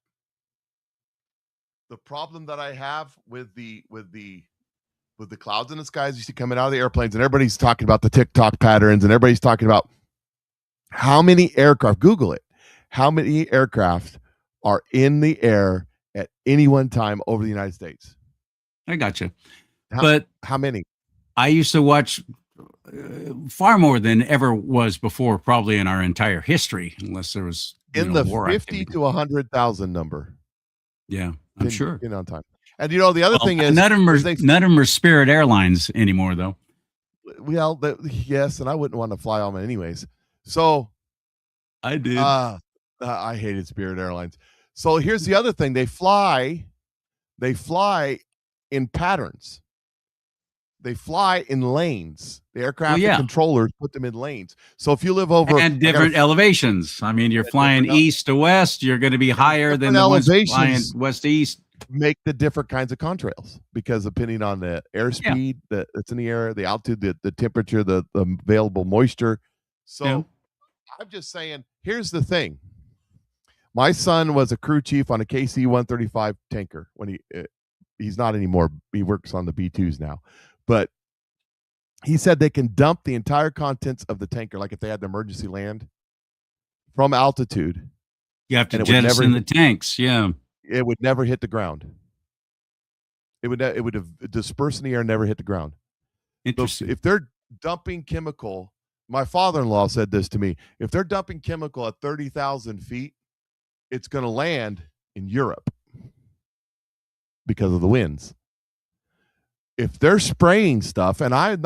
The problem that I have with the clouds in the skies you see coming out of the airplanes, and everybody's talking about the TikTok patterns, and everybody's talking about how many aircraft, Google it, how many aircraft are in the air at any one time over the United States. I gotcha. But how many? I used to watch far more than ever was before, probably in our entire history, unless there was in the war 50 to 100,000 number. Yeah, I'm sure. On time. And the other thing is none of them are Spirit Airlines anymore, though. Well, yes, and I wouldn't want to fly on them anyways. So I did. I hated Spirit Airlines. So here's the other thing: they fly in patterns. They fly in lanes. The aircraft controllers put them in lanes. So if you live over and different elevations, I mean, you're flying east to west, you're going to be higher than the ones flying west to east. Make the different kinds of contrails because depending on the airspeed that's in the air, the altitude, the temperature, the available moisture. So I'm just saying, here's the thing. My son was a crew chief on a KC-135 tanker when he's not anymore. He works on the B-2s now. But he said they can dump the entire contents of the tanker, like if they had an emergency land, from altitude. You have to jettison the tanks, It would never hit the ground. It would have dispersed in the air and never hit the ground. Interesting. So if they're dumping chemical, my father-in-law said this to me, if they're dumping chemical at 30,000 feet, it's going to land in Europe because of the winds. If they're spraying stuff, and I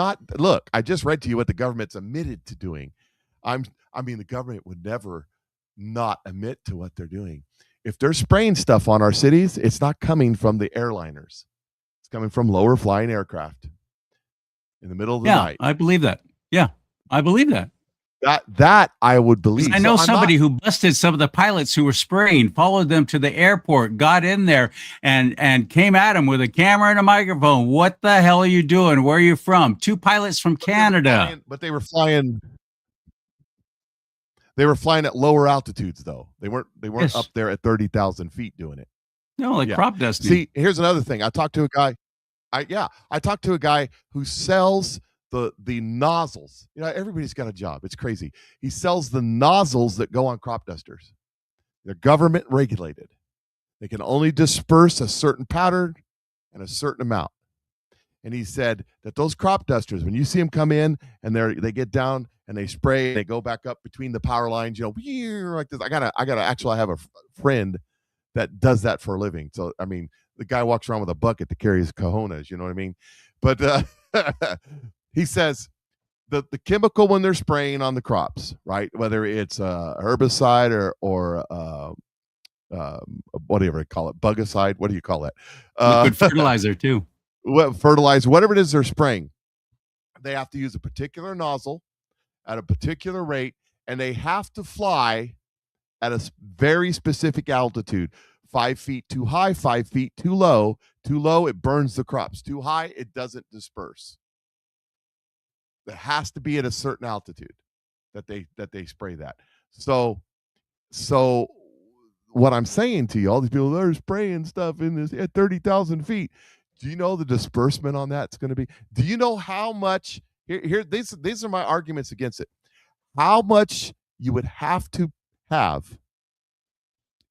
just read to you what the government's admitted to doing. The government would never not admit to what they're doing. If they're spraying stuff on our cities, it's not coming from the airliners. It's coming from lower flying aircraft in the middle of the night. I believe that. Yeah, I believe that. That I would believe. I know somebody who busted some of the pilots who were spraying, followed them to the airport, got in there and came at them with a camera and a microphone. What the hell are you doing? Where are you from? 2 pilots from Canada. But they were flying at lower altitudes though. They weren't up there at 30,000 feet doing it. No, crop dusting. See, here's another thing. I talked to a guy. I talked to a guy who sells the nozzles. Everybody's got a job. It's crazy. He sells the nozzles that go on crop dusters. They're government regulated. They can only disperse a certain pattern and a certain amount. And he said that those crop dusters, when you see them come in and they get down and they spray, they go back up between the power lines, like this. I have a friend that does that for a living. So, the guy walks around with a bucket to carry his cojones, you know what I mean? But he says the chemical when they're spraying on the crops, right? Whether it's a herbicide or whatever you call it, bugicide. What do you call it? Liquid fertilizer too. Fertilizer, whatever it is they're spraying. They have to use a particular nozzle at a particular rate, and they have to fly at a very specific altitude. 5 feet too high, 5 feet too low. Too low, it burns the crops. Too high, it doesn't disperse. It has to be at a certain altitude that they spray that. So what I'm saying to you, all these people, they're spraying stuff in this at 30,000 feet. Do you know the disbursement on that's going to be? Do you know how much? Here, these are my arguments against it. How much you would have to have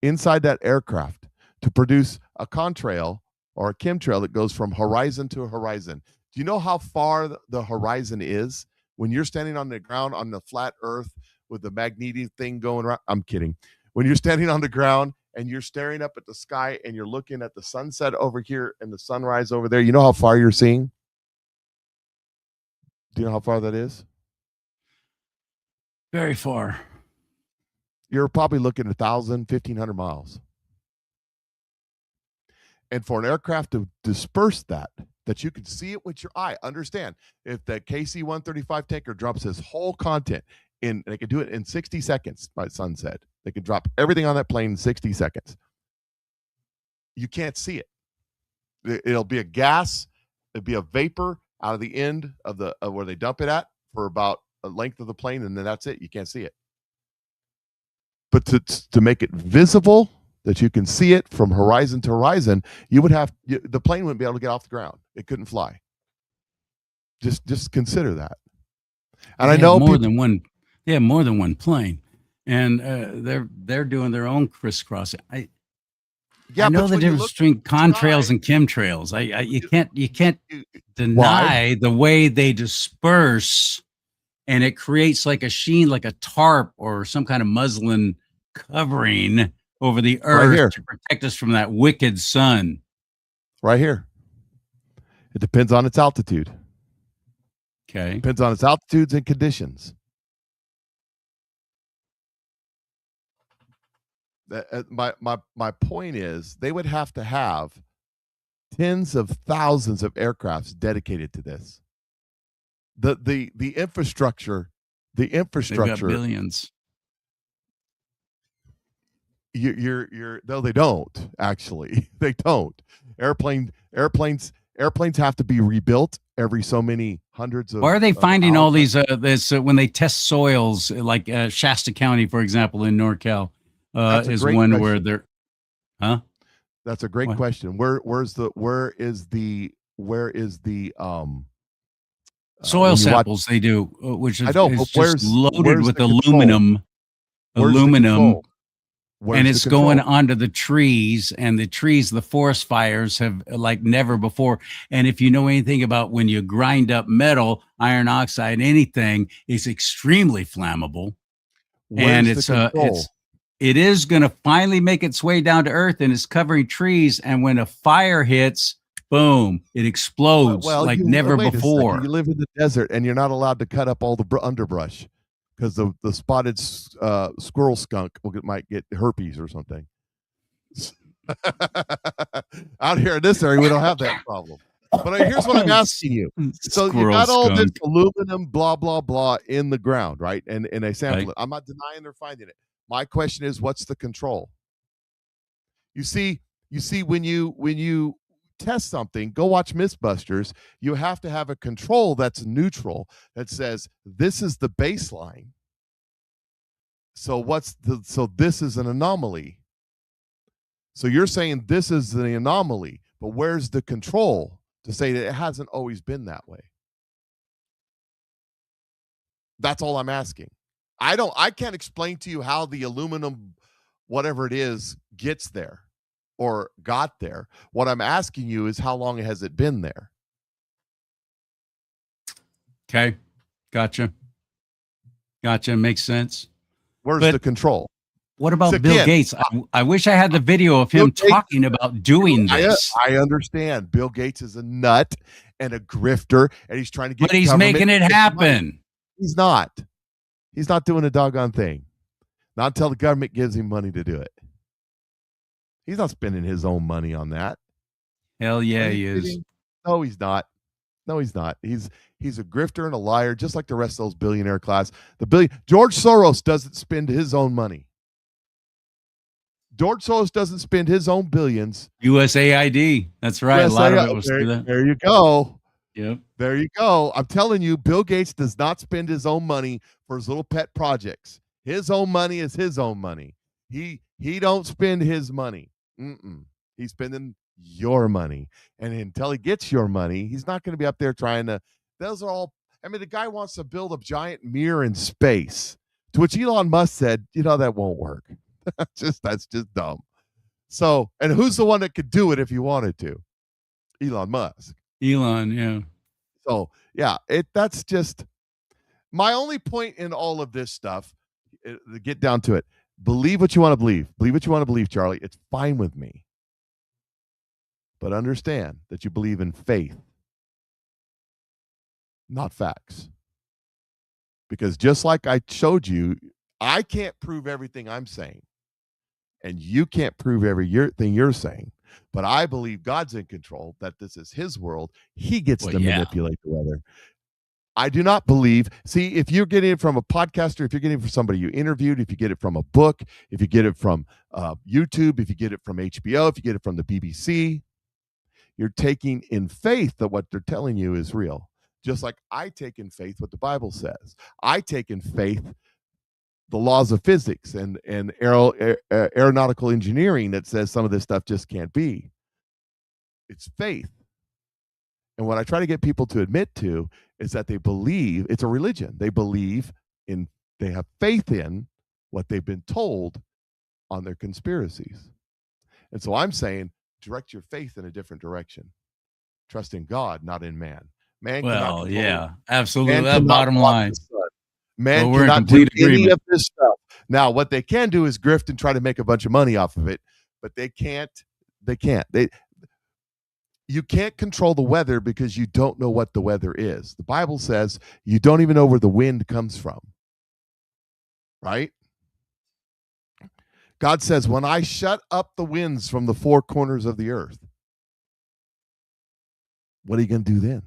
inside that aircraft to produce a contrail or a chemtrail that goes from horizon to horizon? Do you know how far the horizon is when you're standing on the ground on the flat Earth with the magnetic thing going around? I'm kidding. When you're standing on the ground and you're staring up at the sky and you're looking at the sunset over here and the sunrise over there, you know how far you're seeing? Do you know how far that is? Very far. You're probably looking at 1,000, 1,500 miles. And for an aircraft to disperse that you can see it with your eye, understand, if the KC-135 tanker drops his whole content in, they could do it in 60 seconds, my son said. They could drop everything on that plane in 60 seconds. You can't see it. It'll be a gas, it'll be a vapor out of the end of the where they dump it at for about a length of the plane, and then that's it. You can't see it. But to make it visible, that you can see it from horizon to horizon, the plane wouldn't be able to get off the ground. It couldn't fly. Just consider that. And I know more than one. They have more than one plane, and they're doing their own crisscross. I know the difference between contrails and chemtrails. You can't deny the way they disperse, and it creates like a sheen, like a tarp or some kind of muslin covering over the earth to protect us from that wicked sun. Right here. It depends on its altitude. Okay. Depends on its altitudes and conditions. My point is, they would have to have tens of thousands of aircrafts dedicated to this. The infrastructure. They've got billions. No, they don't actually. They don't. Airplanes have to be rebuilt every so many hundreds of. Why are they finding all these? When they test soils, like Shasta County, for example, in NorCal, is one question. Where they're. Huh? That's a great question. Where is the soil samples they do, which is, just loaded with aluminum. And it's going onto the trees, and the forest fires have like never before. And if you know anything about when you grind up metal, iron oxide, anything, it's extremely flammable. And it is going to finally make its way down to earth, and it's covering trees. And when a fire hits, boom, it explodes like never before. You live in the desert, and you're not allowed to cut up all the underbrush, because the spotted squirrel skunk might get herpes or something. Out here in this area, we don't have that problem. But here's what I'm asking you. So you got all this aluminum, blah, blah, blah in the ground, right? And they sample it. I'm not denying they're finding it. My question is, what's the control? You see, when you test something, go watch Mythbusters. You have to have a control that's neutral, that says this is the baseline. So this is an anomaly. So you're saying this is the anomaly, but where's the control to say that it hasn't always been that way? That's all I'm asking. I can't explain to you how the aluminum, whatever it is, gets there or got there. What I'm asking you is, how long has it been there? Okay. Gotcha. Makes sense. Where's the control? What about Bill Gates? I wish I had the video of him talking about doing this. I understand. Bill Gates is a nut and a grifter, and he's trying to get. But he's making it happen. He's not. He's not doing a doggone thing. Not until the government gives him money to do it. He's not spending his own money on that. Hell yeah, Are he you is. kidding? No, he's not. No, he's not. He's a grifter and a liar, just like the rest of those billionaire class. George Soros doesn't spend his own money. George Soros doesn't spend his own billions. USAID. That's right. A lot of it was through that. There you go. Yep. There you go. I'm telling you, Bill Gates does not spend his own money for his little pet projects. His own money is his own money. He don't spend his money. He's spending your money. And until he gets your money, he's not going to be up there trying to. Those are all. I mean, the guy wants to build a giant mirror in space, to which Elon Musk said, that won't work. That's just dumb. So, and who's the one that could do it if he wanted to? Elon Musk. Elon, yeah. So, yeah, that's just my only point in all of this stuff. To get down to it, believe what you want to believe. Believe what you want to believe, Charlie. It's fine with me. But understand that you believe in faith, not facts. Because just like I showed you, I can't prove everything I'm saying. And you can't prove everything you're saying. But I believe God's in control, that this is his world. He gets to manipulate the weather. I do not believe. See, if you're getting it from a podcaster, if you're getting it from somebody you interviewed, if you get it from a book, if you get it from YouTube, if you get it from HBO, if you get it from the BBC, you're taking in faith that what they're telling you is real. Just like I take in faith what the Bible says. I take in faith the laws of physics and aeronautical engineering that says some of this stuff just can't be. It's faith. And what I try to get people to admit to is that they believe it's a religion. They believe in, they have faith in what they've been told on their conspiracies. And so I'm saying, direct your faith in a different direction. Trust in God, not in man. Man Well, cannot yeah, control, absolutely. man That cannot bottom block line. the sun. Man We're in cannot do complete any agreement. of this stuff. Now, what they can do is grift and try to make a bunch of money off of it, but they can't. You can't control the weather because you don't know what the weather is. The Bible says you don't even know where the wind comes from. Right? God says, when I shut up the winds from the four corners of the earth, what are you going to do then?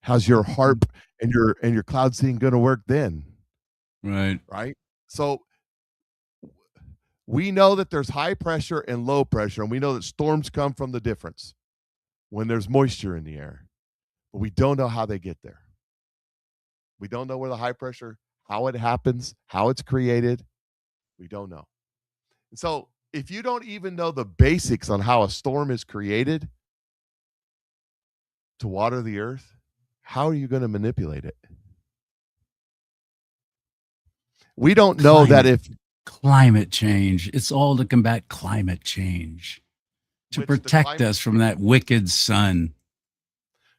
How's your harp and your cloud seeding going to work then? Right. So we know that there's high pressure and low pressure, and we know that storms come from the difference when there's moisture in the air, but we don't know how they get there. We don't know where the high pressure, how it happens, how it's created. We don't know. And so if you don't even know the basics on how a storm is created to water the earth, how are you going to manipulate it? We don't know that if climate change, it's all to combat climate change, to protect us from that wicked sun.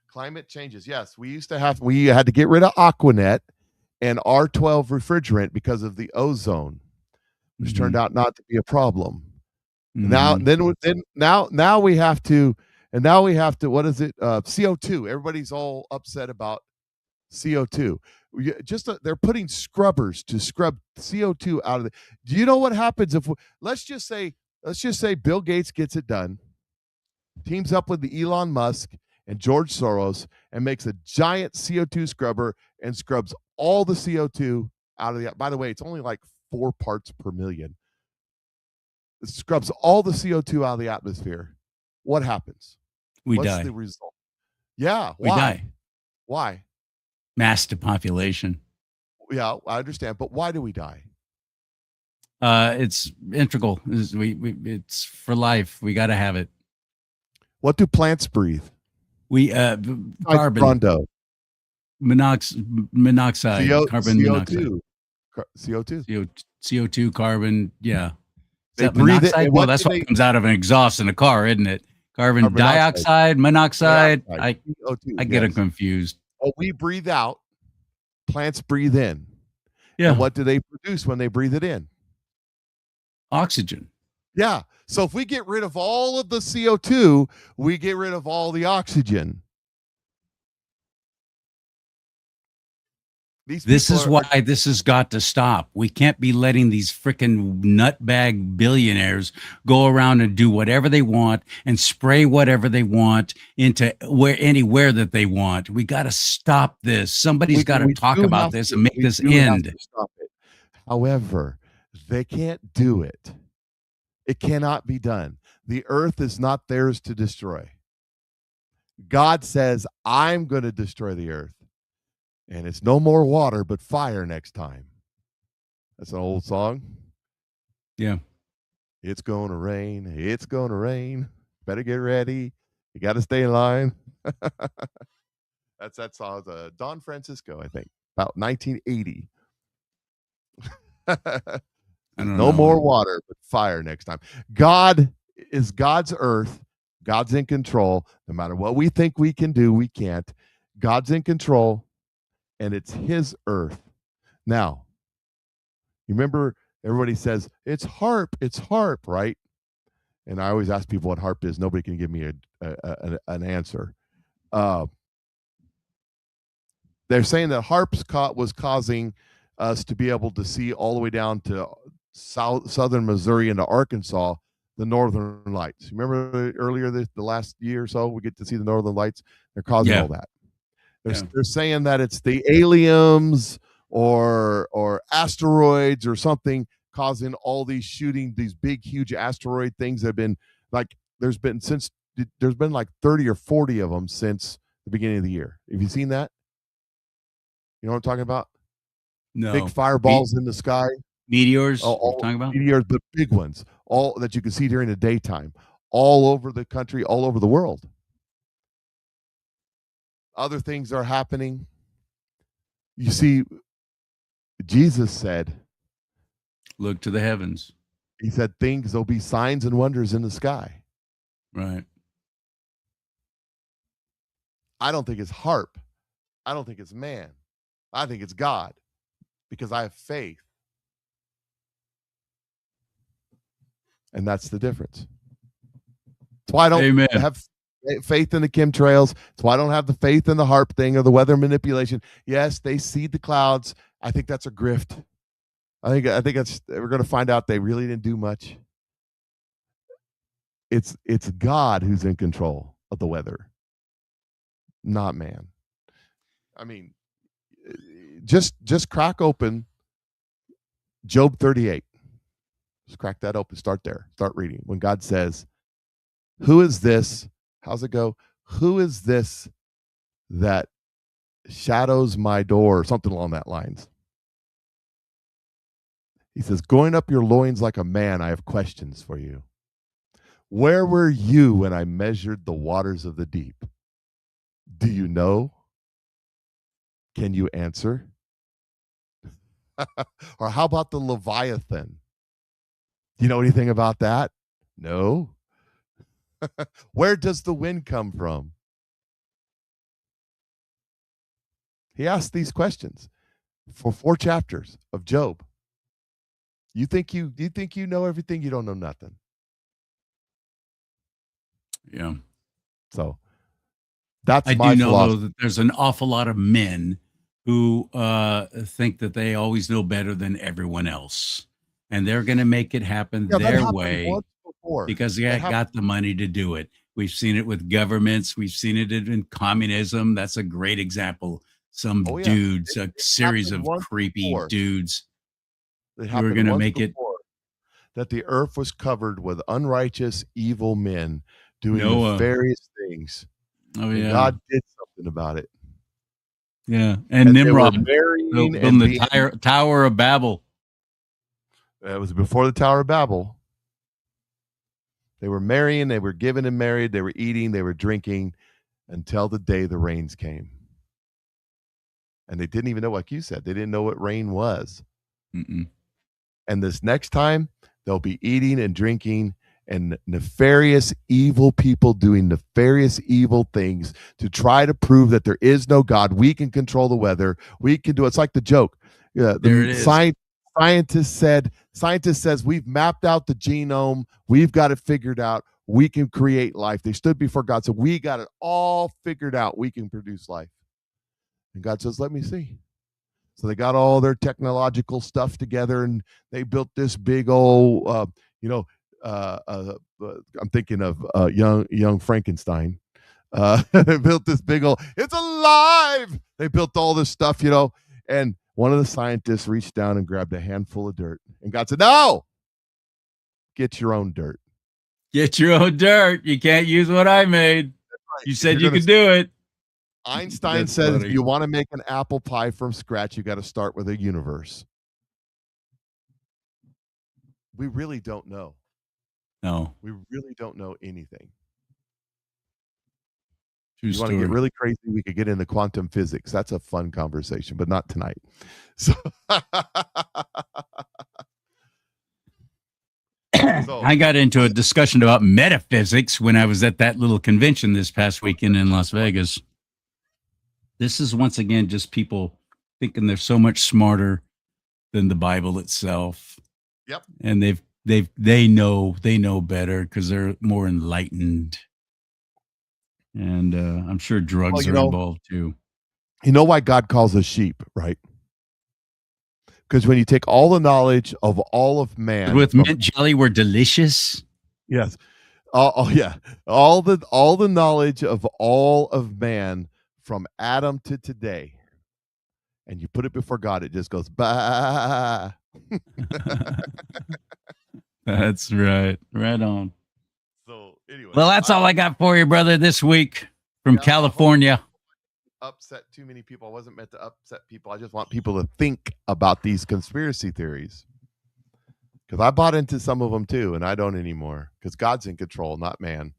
Climate changes. Yes, we had to get rid of Aquanet and R12 refrigerant because of the ozone, which turned out not to be a problem. Now we have to, what is it? CO2. Everybody's all upset about CO2. They're putting scrubbers to scrub CO2 out of it. Do you know what happens if let's just say Bill Gates gets it done, teams up with the Elon Musk and George Soros and makes a giant CO2 scrubber and scrubs all the CO2 out of the. By the way, it's only like 4 parts per million. It scrubs all the CO2 out of the atmosphere. What happens? What's die. the result? Yeah. We die. Why? Mass depopulation. Yeah, I understand. But why do we die? It's integral. It's for life. We got to have it. What do plants breathe? Carbon. Rondo. Monoxide. Carbon monoxide. CO2. CO2, carbon. Yeah. They breathe it. Well, that's what comes out of an exhaust in a car, isn't it? Carbon dioxide, monoxide. I get them confused. Oh, we breathe out. Plants breathe in. Yeah. And what do they produce when they breathe it in? Oxygen. Yeah. So if we get rid of all of the CO2, we get rid of all the oxygen. This is why this has got to stop. We can't be letting these freaking nutbag billionaires go around and do whatever they want and spray whatever they want into anywhere that they want. We got to stop this. Somebody's got to talk about this and make this end. Stop it. However, they can't do it. It cannot be done. The earth is not theirs to destroy. God says, I'm going to destroy the earth. And it's no more water, but fire next time. That's an old song. Yeah. It's going to rain. It's going to rain. Better get ready. You got to stay in line. That song. Don Francisco, I think, about 1980. No more water, but fire next time. God is God's earth. God's in control. No matter what we think we can do, we can't. God's in control. And it's his earth. Now, you remember everybody says, it's harp, right? And I always ask people what harp is. Nobody can give me an answer. They're saying that harps was causing us to be able to see all the way down to southern Missouri into Arkansas, the northern lights. Remember earlier the last year or so, we get to see the northern lights? They're causing all that. They're saying that it's the aliens or asteroids or something causing all these shooting, these big, huge asteroid things have been like, there's been like 30 or 40 of them since the beginning of the year. Have you seen that? You know what I'm talking about? No. Big fireballs in the sky. Meteors? Talking about? Meteors, the big ones, all that you can see during the daytime, all over the country, all over the world. Other things are happening. You see, Jesus said, look to the heavens. He said, there'll be signs and wonders in the sky. Right. I don't think it's harp. I don't think it's man. I think it's God, because I have faith. And that's the difference. That's why I don't have faith in the chemtrails. That's why I don't have the faith in the harp thing or the weather manipulation. Yes, they seed the clouds. I think that's a grift. I think that's, we're going to find out they really didn't do much. It's God who's in control of the weather, not man. I mean, just crack open Job 38. Just crack that open. Start there. Start reading. When God says, who is this? How's it go? Who is this that shadows my door? Or something along that lines. He says, going up your loins like a man, I have questions for you. Where were you when I measured the waters of the deep? Do you know? Can you answer? Or how about the Leviathan? Do you know anything about that? No. Where does the wind come from? He asked these questions for 4 chapters of Job. You think you know everything? You don't know nothing. Yeah. So that's I my do know philosophy. though that there's an awful lot of men who think that they always know better than everyone else, and they're going to make it happen their way because they got the money to do it. We've seen it with governments. We've seen it in communism. That's a great example. Some dudes, a series of creepy dudes who are going to make it. That the earth was covered with unrighteous, evil men doing nefarious things. Oh, and yeah. God did something about it. Yeah. And Nimrod built the Tower of Babel. It was before the Tower of Babel. They were marrying, they were given and married, they were eating, they were drinking until the day the rains came. And they didn't even know, like you said, they didn't know what rain was. Mm-mm. And this next time, they'll be eating and drinking and nefarious, evil people doing nefarious, evil things to try to prove that there is no God. We can control the weather. We can do it. It's like the joke. Scientist says we've mapped out the genome. We've got it figured out. We can create life. They stood before God, said, we got it all figured out. We can produce life. And God says, let me see. So they got all their technological stuff together, and they built this big old, I'm thinking of young Frankenstein. They built this big old, it's alive. They built all this stuff, and one of the scientists reached down and grabbed a handful of dirt, and God said, no, get your own dirt. Get your own dirt. You can't use what I made. You said you could do it. Einstein said if you want to make an apple pie from scratch, you got to start with a universe. We really don't know. No. We really don't know anything. True you want to get really crazy, we could get into quantum physics. That's a fun conversation, but not tonight. So, I got into a discussion about metaphysics when I was at that little convention this past weekend in Las Vegas. This is once again just people thinking they're so much smarter than the Bible itself. Yep. And they know better because they're more enlightened. And I'm sure drugs are involved too. You know why God calls us sheep, right? Because when you take all the knowledge of all of man, with mint jelly were delicious. Yes. Yeah. All the knowledge of all of man from Adam to today, and you put it before God, it just goes bah. That's right. Right on. So anyway, well, that's all I got for you, brother, this week from California. Upset too many people. I wasn't meant to upset people. I just want people to think about these conspiracy theories, because I bought into some of them too, and I don't anymore, because God's in control, not man.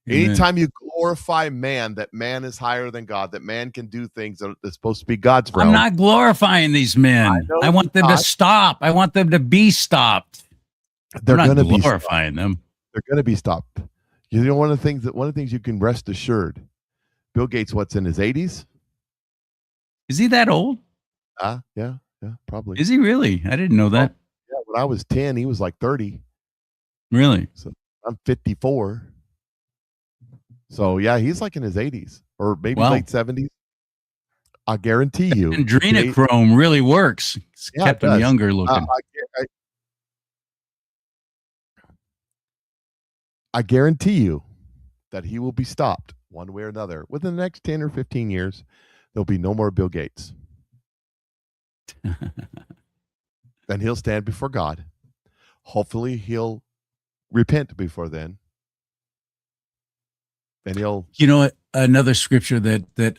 Amen. Anytime you glorify man, that man is higher than God, that man can do things that are supposed to be God's realm. I'm not glorifying these men. I want them to stop. I want them to be stopped. They're going to be glorifying them. They're going to be stopped. One of the things you can rest assured, Bill Gates, what's in his 80s? Is he that old? Yeah, probably. Is he really? I didn't know that. Yeah, when I was 10, he was like 30. Really? So I'm 54. So yeah, he's like in his 80s or maybe late 70s. I guarantee you. Adrenochrome really works. It's kept him younger looking. I guarantee you that he will be stopped one way or another. Within the next 10 or 15 years, there'll be no more Bill Gates. And he'll stand before God. Hopefully he'll repent before then. And he'll... You know what? Another scripture that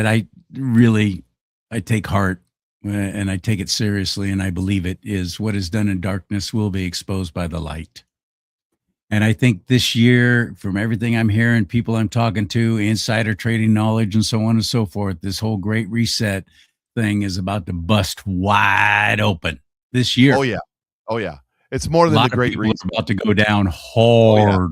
I take heart and I take it seriously and I believe it is, what is done in darkness will be exposed by the light. And I think this year, from everything I'm hearing, people I'm talking to, insider trading knowledge and so on and so forth, this whole great reset thing is about to bust wide open this year. Oh yeah. It's more than the great reset. It's about to go down hard. Oh, yeah.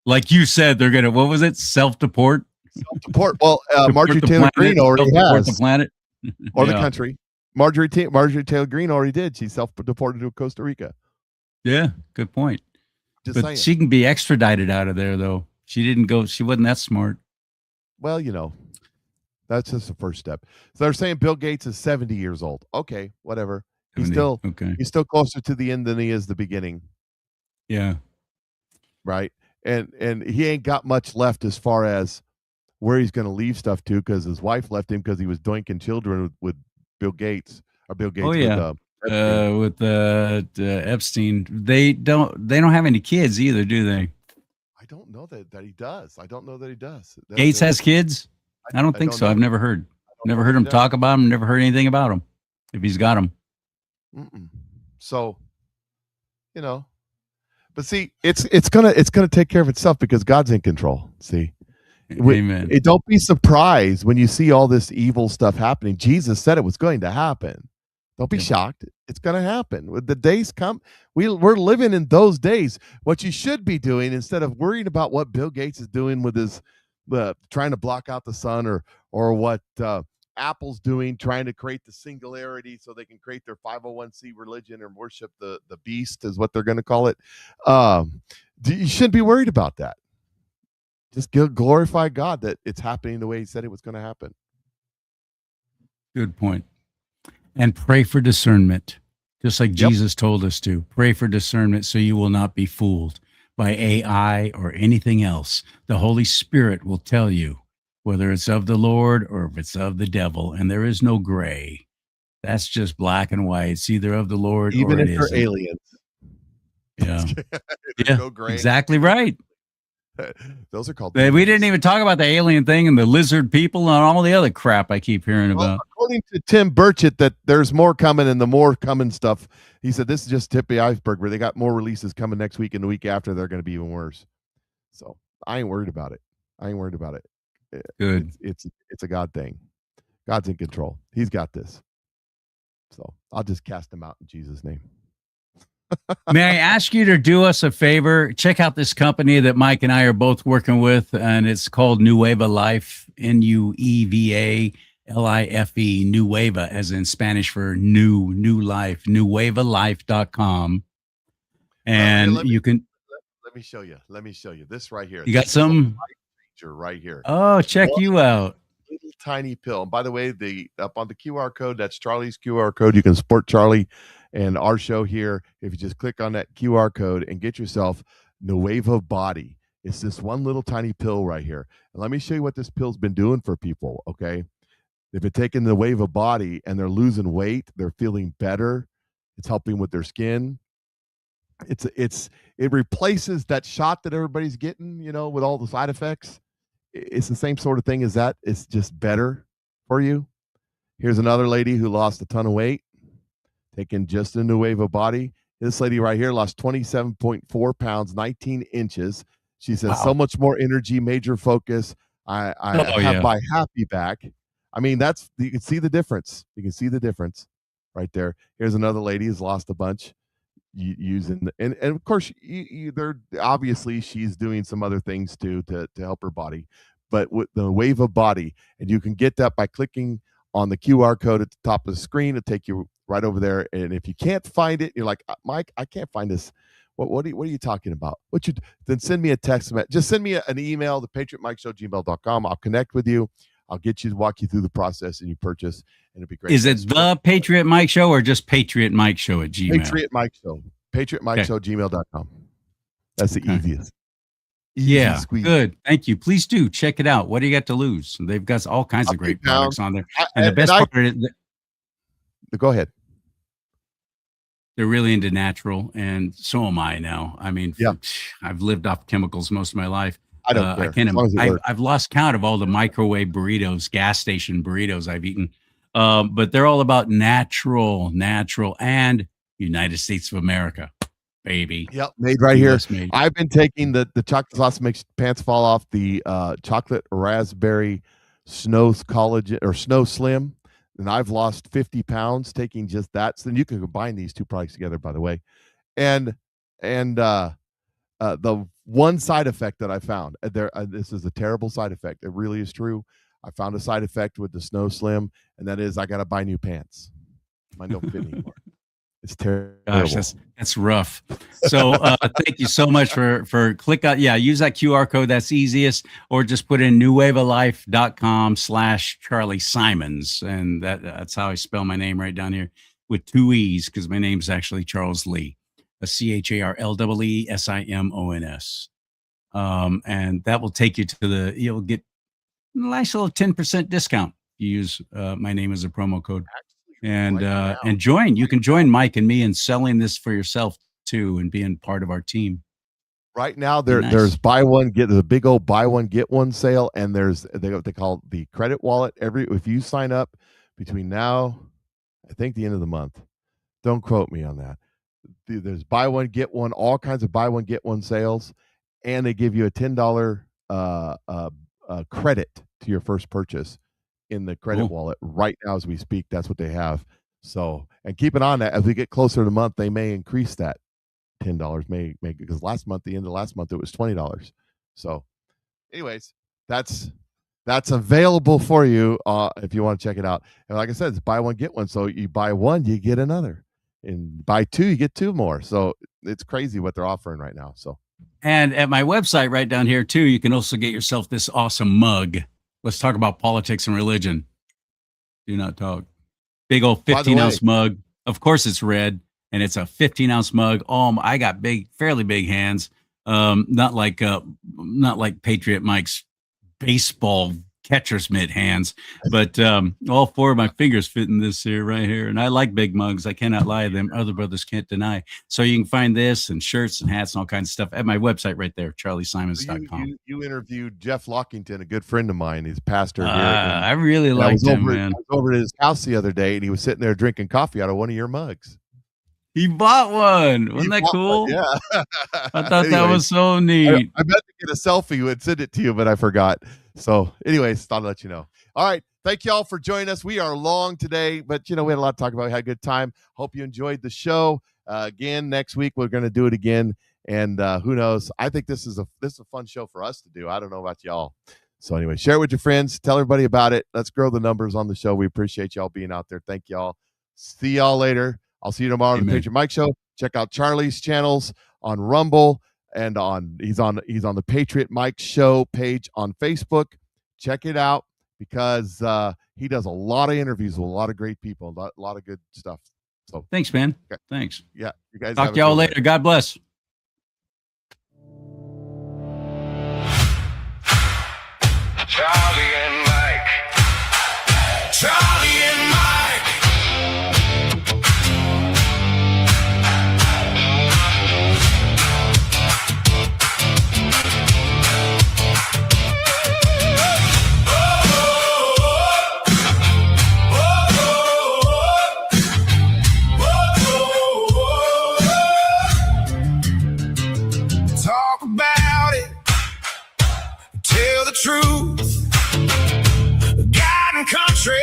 Like you said, they're going to, what was it? Self-deport? Self-deport. Well, Marjorie Taylor Greene already has. The planet. Or the country. Marjorie Taylor Greene already did. She self-deported to Costa Rica. Yeah, good point. But saying. She can be extradited out of there, though. She wasn't that smart. Well, that's just the first step. So they're saying Bill Gates is 70 years old. Okay, whatever. He's still closer to the end than he is the beginning. Yeah. Right. And he ain't got much left as far as where he's going to leave stuff to, because his wife left him because he was doinking children with Bill Gates. Or Bill Gates. Oh, yeah. With Epstein. They don't have any kids either, do they? I don't know that he does. I don't know that he does. Gates has kids? I don't think so. I've never heard. Never heard him talk about him. Never heard anything about him. If he's got them. So, but see, it's gonna take care of itself because God's in control. See, amen. Don't be surprised when you see all this evil stuff happening. Jesus said it was going to happen. Don't be shocked. It's going to happen. When the days come, we're living in those days. What you should be doing, instead of worrying about what Bill Gates is doing with his trying to block out the sun, or what Apple's doing, trying to create the singularity so they can create their 501c religion and worship the beast, is what they're going to call it. You shouldn't be worried about that. Just glorify God that it's happening the way he said it was going to happen. Good point. And pray for discernment, just like Jesus told us to. Pray for discernment so you will not be fooled by AI or anything else. The Holy Spirit will tell you whether it's of the Lord or if it's of the devil, and there is no gray. That's just black and white. It's either of the Lord Even or if it they're isn't. aliens. Yeah, There's no gray. exactly right. Those are called. We didn't even talk about the alien thing and the lizard people and all the other crap I keep hearing about. According to Tim Burchett, that there's more coming, and the more coming stuff. He said this is just tip of the iceberg, where they got more releases coming next week and the week after. They're going to be even worse. So I ain't worried about it. Good. It's a God thing. God's in control. He's got this. So I'll just cast him out in Jesus' name. May I ask you to do us a favor? Check out this company that Mike and I are both working with, and it's called Nueva Life, Nueva Life, Nueva, as in Spanish for new life, nuevalife.com. And you can. Let me show you. This right here. You got some? Right here. Oh, check you out. Little tiny pill. And by the way, up on the QR code, that's Charlie's QR code. You can support Charlie and our show here if you just click on that QR code and get yourself Nueva Body. It's this one little tiny pill right here. And let me show you what this pill's been doing for people, okay? They've been taking the Nueva Body and they're losing weight. They're feeling better. It's helping with their skin. It replaces that shot that everybody's getting, with all the side effects. It's the same sort of thing as that. It's just better for you. Here's another lady who lost a ton of weight, taking just a Nueva Body. This lady right here lost 27.4 pounds, 19 inches. She says, so much more energy, major focus. I have my happy back. I mean, you can see the difference. You can see the difference right there. Here's another lady who's lost a bunch using, and of course, they're obviously she's doing some other things too to help her body. But with the Nueva Body, and you can get that by clicking on the QR code at the top of the screen. It'll take you right over there. And if you can't find it, you're like, Mike, I can't find this. What are you talking about? Then send me a text. Just send me an email to patriotmikeshow@gmail.com. I'll connect with you. I'll walk you through the process, and you purchase, and it'll be great. Is it the Patriot Mike Show or just Patriot Mike Show at Gmail? Patriot Mike Show. patriotmikeshow@gmail.com. That's the easiest. Yeah, squeeze. Good. Thank you. Please do check it out. What do you got to lose? They've got all kinds of great products on there. And the best part is go ahead. They're really into natural, and so am I now. I mean, I've lived off chemicals most of my life. I don't care. I've lost count of all the microwave burritos, gas station burritos I've eaten. But they're all about natural, and United States of America, baby. Yep, made right here. Made. I've been taking the chocolate sauce makes pants fall off, the chocolate raspberry snow collagen or snow slim, and I've lost 50 pounds taking just that. So then you can combine these two products together, by the way. And the one side effect that I found this is a terrible side effect. It really is true. I found a side effect with the Snow Slim, and that is I got to buy new pants. Mine don't fit anymore. It's terrible. Gosh, that's rough. So thank you so much for click out. Yeah, use that QR code. That's easiest. Or just put in nuevalife.com/Charlie Simons. And that's how I spell my name right down here with 2 E's, because my name's actually Charles Lee. CharlleeSimons. And that will take you to you'll get a nice little 10% discount. You use my name as a promo code. And join. You can join Mike and me in selling this for yourself too, and being part of our team. Right now, there's buy one get a big old buy one get one sale, and there's what they call the credit wallet. If you sign up between now, I think the end of the month. Don't quote me on that. There's buy one get one, all kinds of buy one get one sales, and they give you a $10 credit to your first purchase in the credit wallet right now as we speak. That's what they have. So, and keep it on that as we get closer to the month, they may increase that $10 may because the end of last month it was $20. So anyways, that's available for you if you want to check it out. And like I said, it's buy one get one. So you buy one, you get another, and buy two, you get two more. So it's crazy what they're offering right now. So, and at my website right down here too, you can also get yourself this awesome mug. Let's talk about politics and religion. Do not talk. Big old By the 15-ounce way- mug. Of course, it's red, and it's a 15-ounce mug. I got fairly big hands. Not like Patriot Mike's baseball catcher's mitt hands, but all four of my fingers fit in this here right here. And I like big mugs. I cannot lie. Them other brothers can't deny. So you can find this and shirts and hats and all kinds of stuff at my website right there, charliesimons.com. You interviewed Jeff Lockington, a good friend of mine. He's a pastor here. I really liked him, man. I was over at his house the other day, and he was sitting there drinking coffee out of one of your mugs. He bought one. Wasn't that cool? One, yeah. I thought that was so neat. I meant to get a selfie and send it to you, but I forgot. So anyways, thought I'd let you know. All right. Thank you all for joining us. We are long today, but we had a lot to talk about. We had a good time. Hope you enjoyed the show. Again, next week, we're going to do it again. And who knows? I think this is a fun show for us to do. I don't know about y'all. So anyway, share it with your friends. Tell everybody about it. Let's grow the numbers on the show. We appreciate y'all being out there. Thank y'all. See y'all later. I'll see you tomorrow on the Patriot Mike Show. Check out Charlie's channels on Rumble and he's on the Patriot Mike Show page on Facebook. Check it out because he does a lot of interviews with a lot of great people, a lot of good stuff. So thanks, man. Okay. Thanks. Yeah, you guys talk to y'all later. God bless. Charlie and Mike. Charlie and Mike. Talk about it. Tell the truth. God and country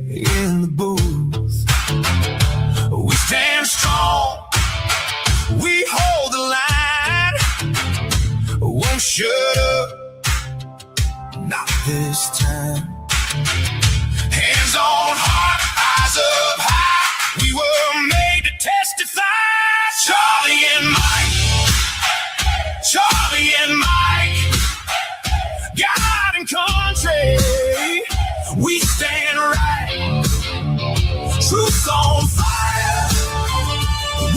in the booth. We stand strong. We hold the line. Won't shut up. Not this time. Hands on heart, eyes up high. We were made to testify. Charlie and Mike. Charlie and Mike. God and country, we stand right. Truth on fire,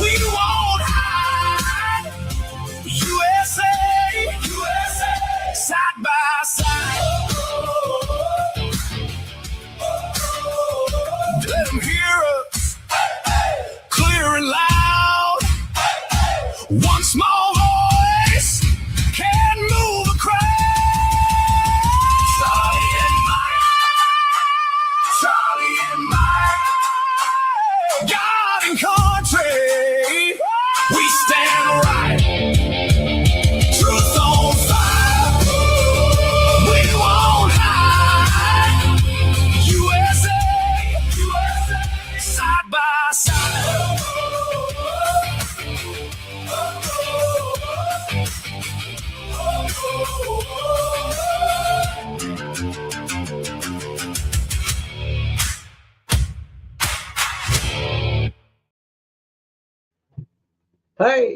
we won't hide. USA, USA, side by side. Let them hear us, clear and loud. One small voice can move a crowd. Charlie and Mike, God and country, we stand right. Truth on fire, we won't hide. USA, USA, side by side. Hey.